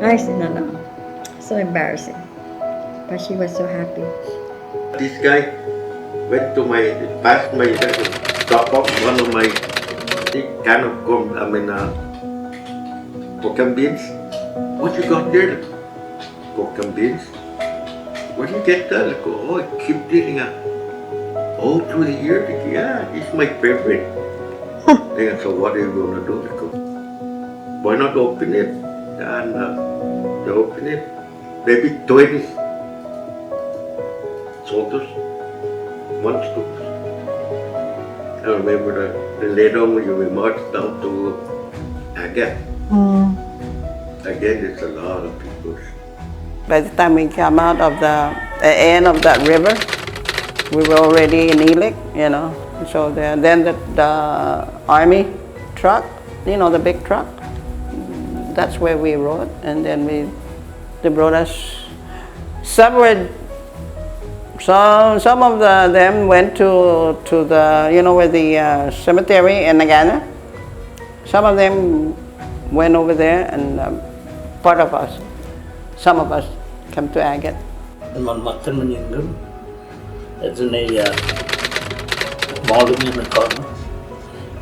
I said, no. So embarrassing. But she was so happy. This guy went to past my drop off one of my kind of pork and beans. What you got there? Pork and beans. Where do you get that? I go, I keep eating it all through the year. Yeah, it's my favorite. So what are you going to do? I go, why not open it? And they open it. Maybe 20 soldiers, one stood. I remember the later on when we marched down to Agate. Again, it's a lot of people. By the time we came out of the end of that river, we were already in Ilik, So then the army truck, the big truck, that's where we rode, and then they brought us. Some of them went to the where the cemetery in Nagana. Some of them went over there, and some of us came to Agate. Makan Manenggon, it's in a volume in the corner.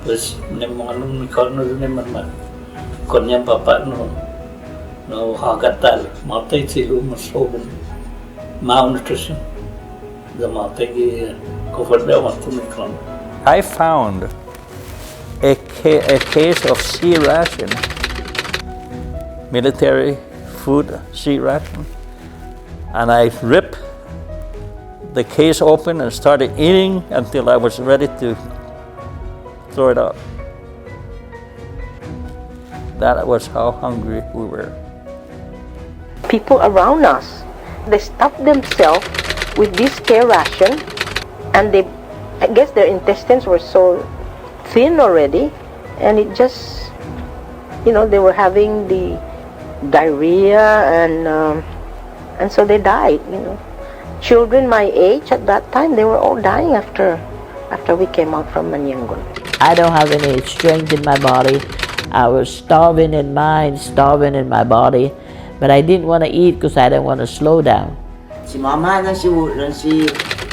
Plus, Nemanum corner is Neman. Konyam Papa no Hagatal, Matailu Masoban, malnutrition. The Matagi Confronting. I found a case of sea ration, military food sea ration, and I ripped the case open and started eating until I was ready to throw it out. That was how hungry we were. People around us, they stuffed themselves with this care ration, and I guess their intestines were so thin already, and it just, they were having the diarrhea, and so they died. Children my age at that time, they were all dying after we came out from Manenggon. I don't have any strength in my body. I was starving in mind, starving in my body, but I didn't want to eat because I didn't want to slow down. Si Mama dan si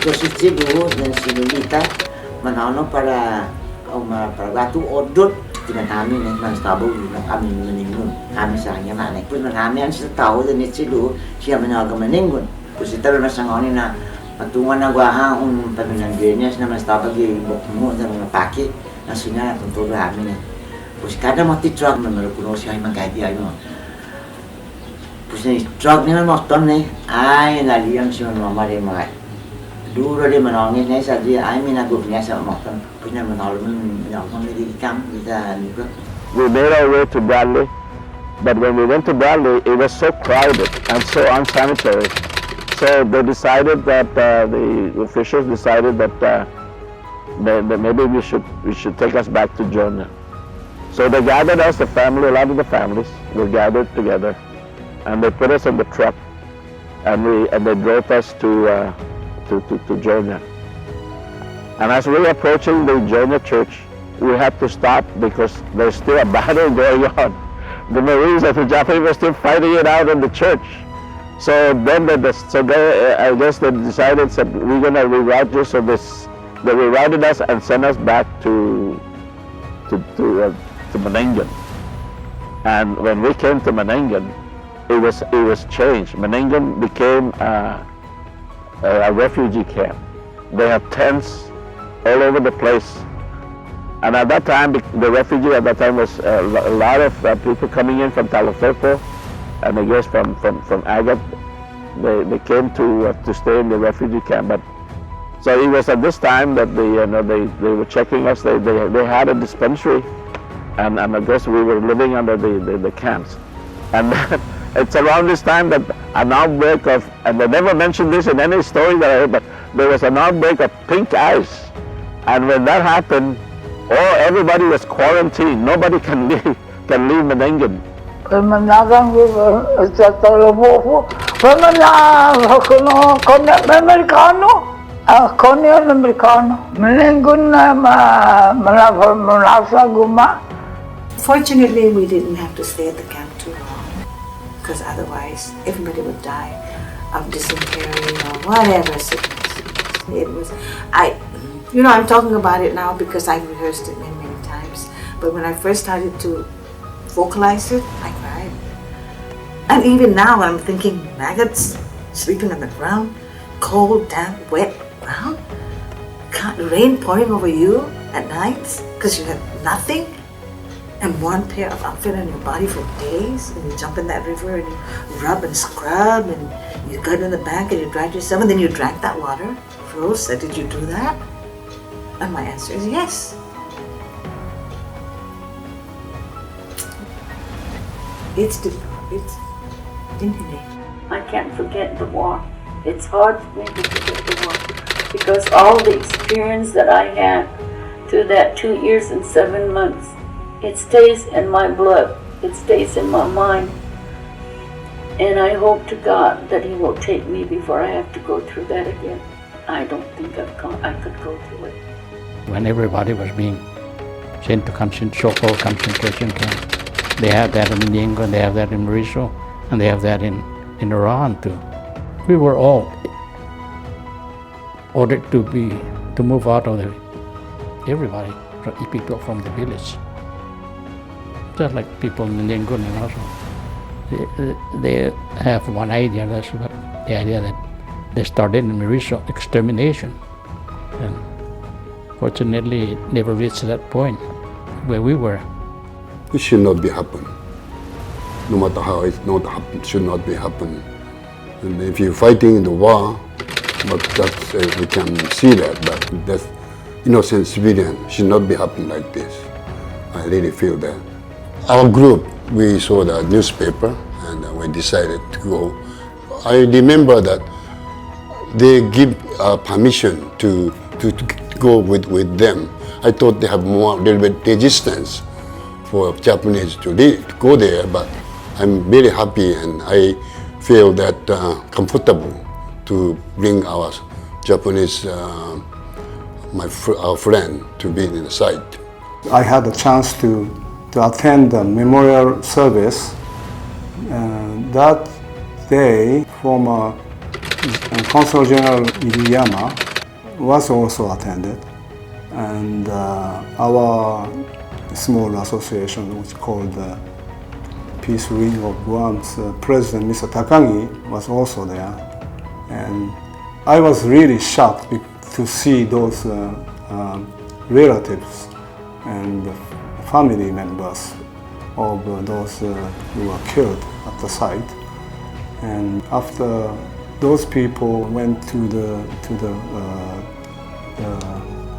Joseph dan si Lolita manano para gatu odot dengan kami nih man stabo kami Manenggon kami sanya na pun kami ang tahu dan si Lu siya managa Manenggon pusita na sangoni na patungan na gua paminanggenya na mas stabo gi bokmu dan paki na sunya tentu kami nih pus kada mati truck menarukuno siya magadi ayo pus ni truck ni motor nih ay naliam siya Mama de mga duro de manongin nih saja ay minagupnya sa motor pus na manolmen We made our way to Bradley, but when we went to Bradley, it was so crowded and so unsanitary. So they decided that the officials decided that maybe we should take us back to Jonah. So they gathered us, a lot of the families were gathered together, and they put us in the truck, and they drove us to Jonah. And as we were approaching the Jonah church, we had to stop because there's still a battle going on. The Marines and the Japanese were still fighting it out in the church. So then I guess they decided that we're going to reroute you. So they rerouted us and sent us back to Manenggon. And when we came to Manenggon, it was changed. Manenggon became a refugee camp. They have tents all over the place. And at that time, the refugee at that time was a lot of people coming in from Taloferco, and I guess from Agat. They came to stay in the refugee camp. But so it was at this time that they were checking us. They had a dispensary, and I guess we were living under the camps. And it's around this time that an outbreak of, and they never mentioned this in any story that I heard, but there was an outbreak of pink eyes. And when that happened, everybody was quarantined. Nobody can leave Manenggon. Manenggon River sa Taloferco. Americano. Manenggon malasa guma. Fortunately, we didn't have to stay at the camp too long, because otherwise everybody would die of dysentery or whatever sickness. It was, I'm talking about it now because I've rehearsed it many, many times. But when I first started to vocalize it, I cried. And even now, I'm thinking, maggots sleeping on the ground, cold, damp, wet ground, rain pouring over you at night because you have nothing, and one pair of outfit on your body for days, and you jump in that river and you rub and scrub, and you got in the bank and you dried yourself, and then you drank that water. Rose said, did you do that? And my answer is yes. It's inhumane. I can't forget the war. It's hard for me to forget the war because all the experience that I had through that 2 years and 7 months, it stays in my blood. It stays in my mind. And I hope to God that He will take me before I have to go through that again. I don't think I could go through it. When everybody was being sent to so-called concentration camp, they have that in Manenggon, they have that in Mauricio, and they have that in Iran too. We were all ordered to move out of everybody, people from the village. Just like people in Manenggon and also. They have one idea, that's what the idea that they started in Mauricio extermination. And fortunately, it never reached that point where we were. It should not be happen. No matter how it not happen, should not be happen. And if you're fighting in the war, but that's we can see that, but that innocent civilian should not be happen like this. I really feel that. Our group, we saw the newspaper and we decided to go. I remember that they give permission to go with them. I thought they have more little bit resistance for Japanese to go there, but I'm very happy and I feel that comfortable to bring our Japanese, our friend, to be in the site. I had a chance to attend the memorial service. That day, former Consul General Iriyama was also attended, and our small association, which is called the Peace Wing of Guam's president, Mr. Takagi, was also there. And I was really shocked to see those relatives and family members of those who were killed at the site. And after those people went to the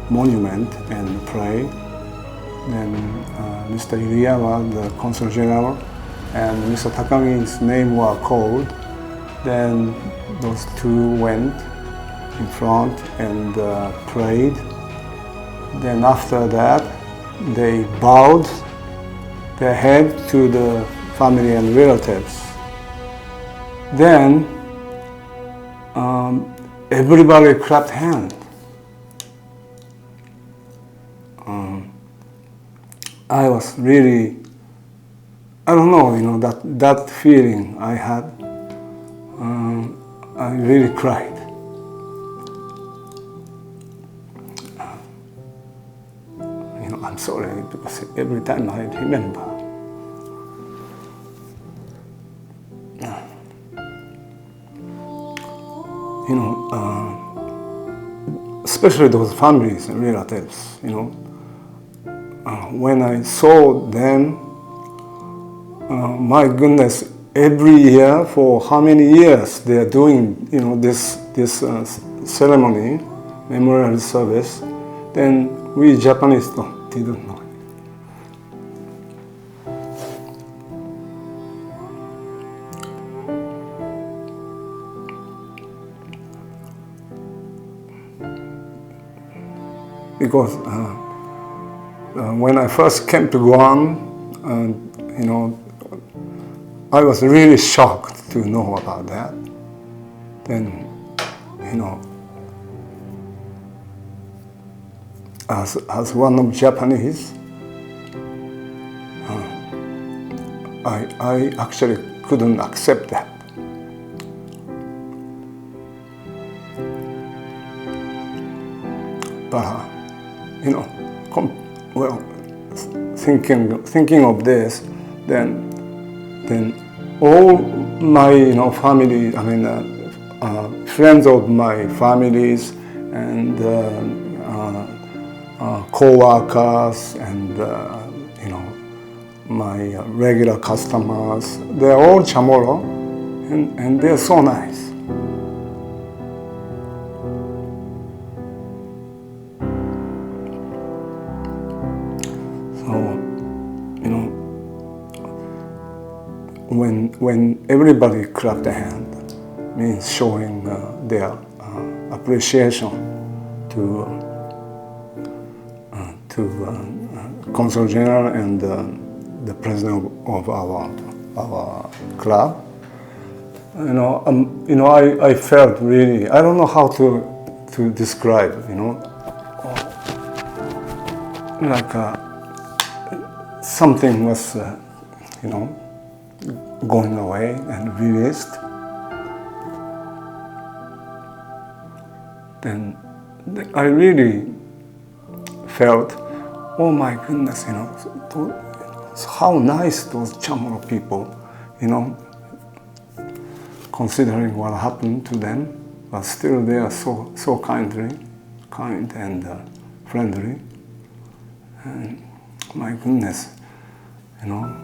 monument and prayed, then Mr. Iriyama, the Consul General, and Mr. Takagi's name were called. Then those two went in front and prayed. Then after that, they bowed their head to the family and relatives. Then everybody clapped hands. I was really, I don't know, that feeling I had, I really cried. I'm sorry, because every time I remember. Especially those families and relatives, when I saw them, my goodness, every year for how many years they are doing, this ceremony, memorial service, then we Japanese didn't know. Because when I first came to Guam, I was really shocked to know about that. Then, as one of Japanese, I actually couldn't accept that. But thinking of this, then all my family, friends of my families and co-workers and my regular customers, they're all CHamoru, and they're so nice. When everybody clapped their hand, means showing their appreciation to Consul General and the president of our club. I felt really, I don't know how to describe, like something was, going away and released. Then I really felt, oh my goodness, how nice those CHamoru people, considering what happened to them, but still they are so kind and friendly. And my goodness,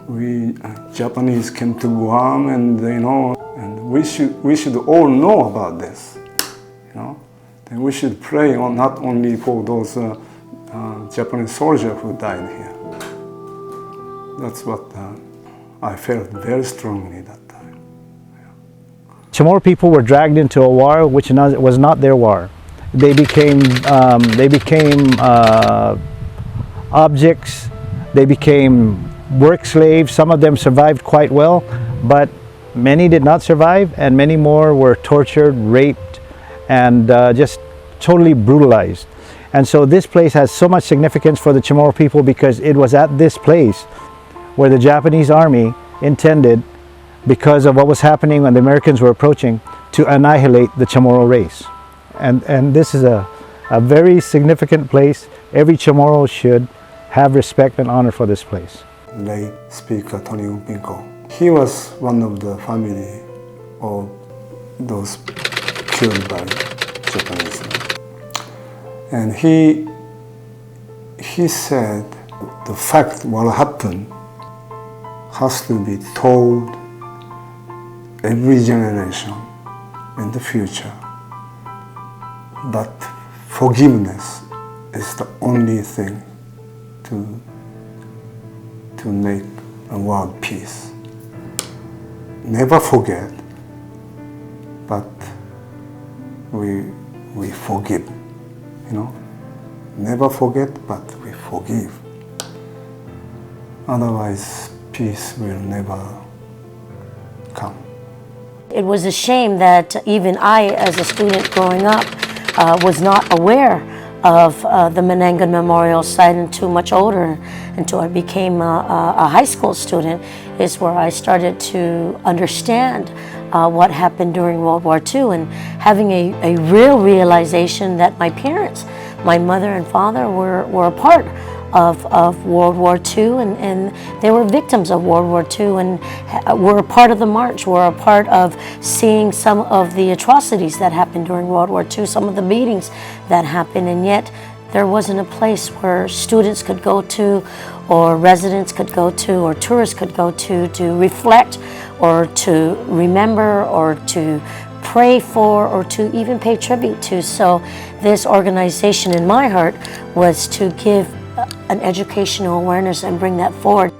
we Japanese came to Guam, and and we should all know about this, Then we should pray not only for those Japanese soldiers who died here. That's what I felt very strongly that time. CHamoru people were dragged into a war which was not their war. They became objects. They became work slaves. Some of them survived quite well, but many did not survive, and many more were tortured, raped, and just totally brutalized. And so this place has so much significance for the CHamoru people because it was at this place where the Japanese army intended, because of what was happening when the Americans were approaching, to annihilate the CHamoru race. And this is a very significant place. Every CHamoru should have respect and honor for this place. Late Speaker Tony Umpinko. He was one of the family of those killed by Japanese. And he said the fact what happened has to be told every generation in the future. But forgiveness is the only thing to make a world peace. Never forget, but we forgive, Never forget, but we forgive. Otherwise, peace will never come. It was a shame that even I, as a student growing up, was not aware of the Manenggon Memorial Site until much older, until I became a high school student, is where I started to understand what happened during World War II, and having a real realization that my parents, my mother and father, were a part of World War II, and they were victims of World War II, and were a part of the march, were a part of seeing some of the atrocities that happened during World War II, some of the beatings that happened, and yet there wasn't a place where students could go to or residents could go to, or tourists could go to reflect, or to remember, or to pray for, or to even pay tribute to. So this organization in my heart was to give an educational awareness and bring that forward.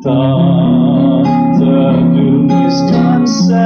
Tata dunis kansa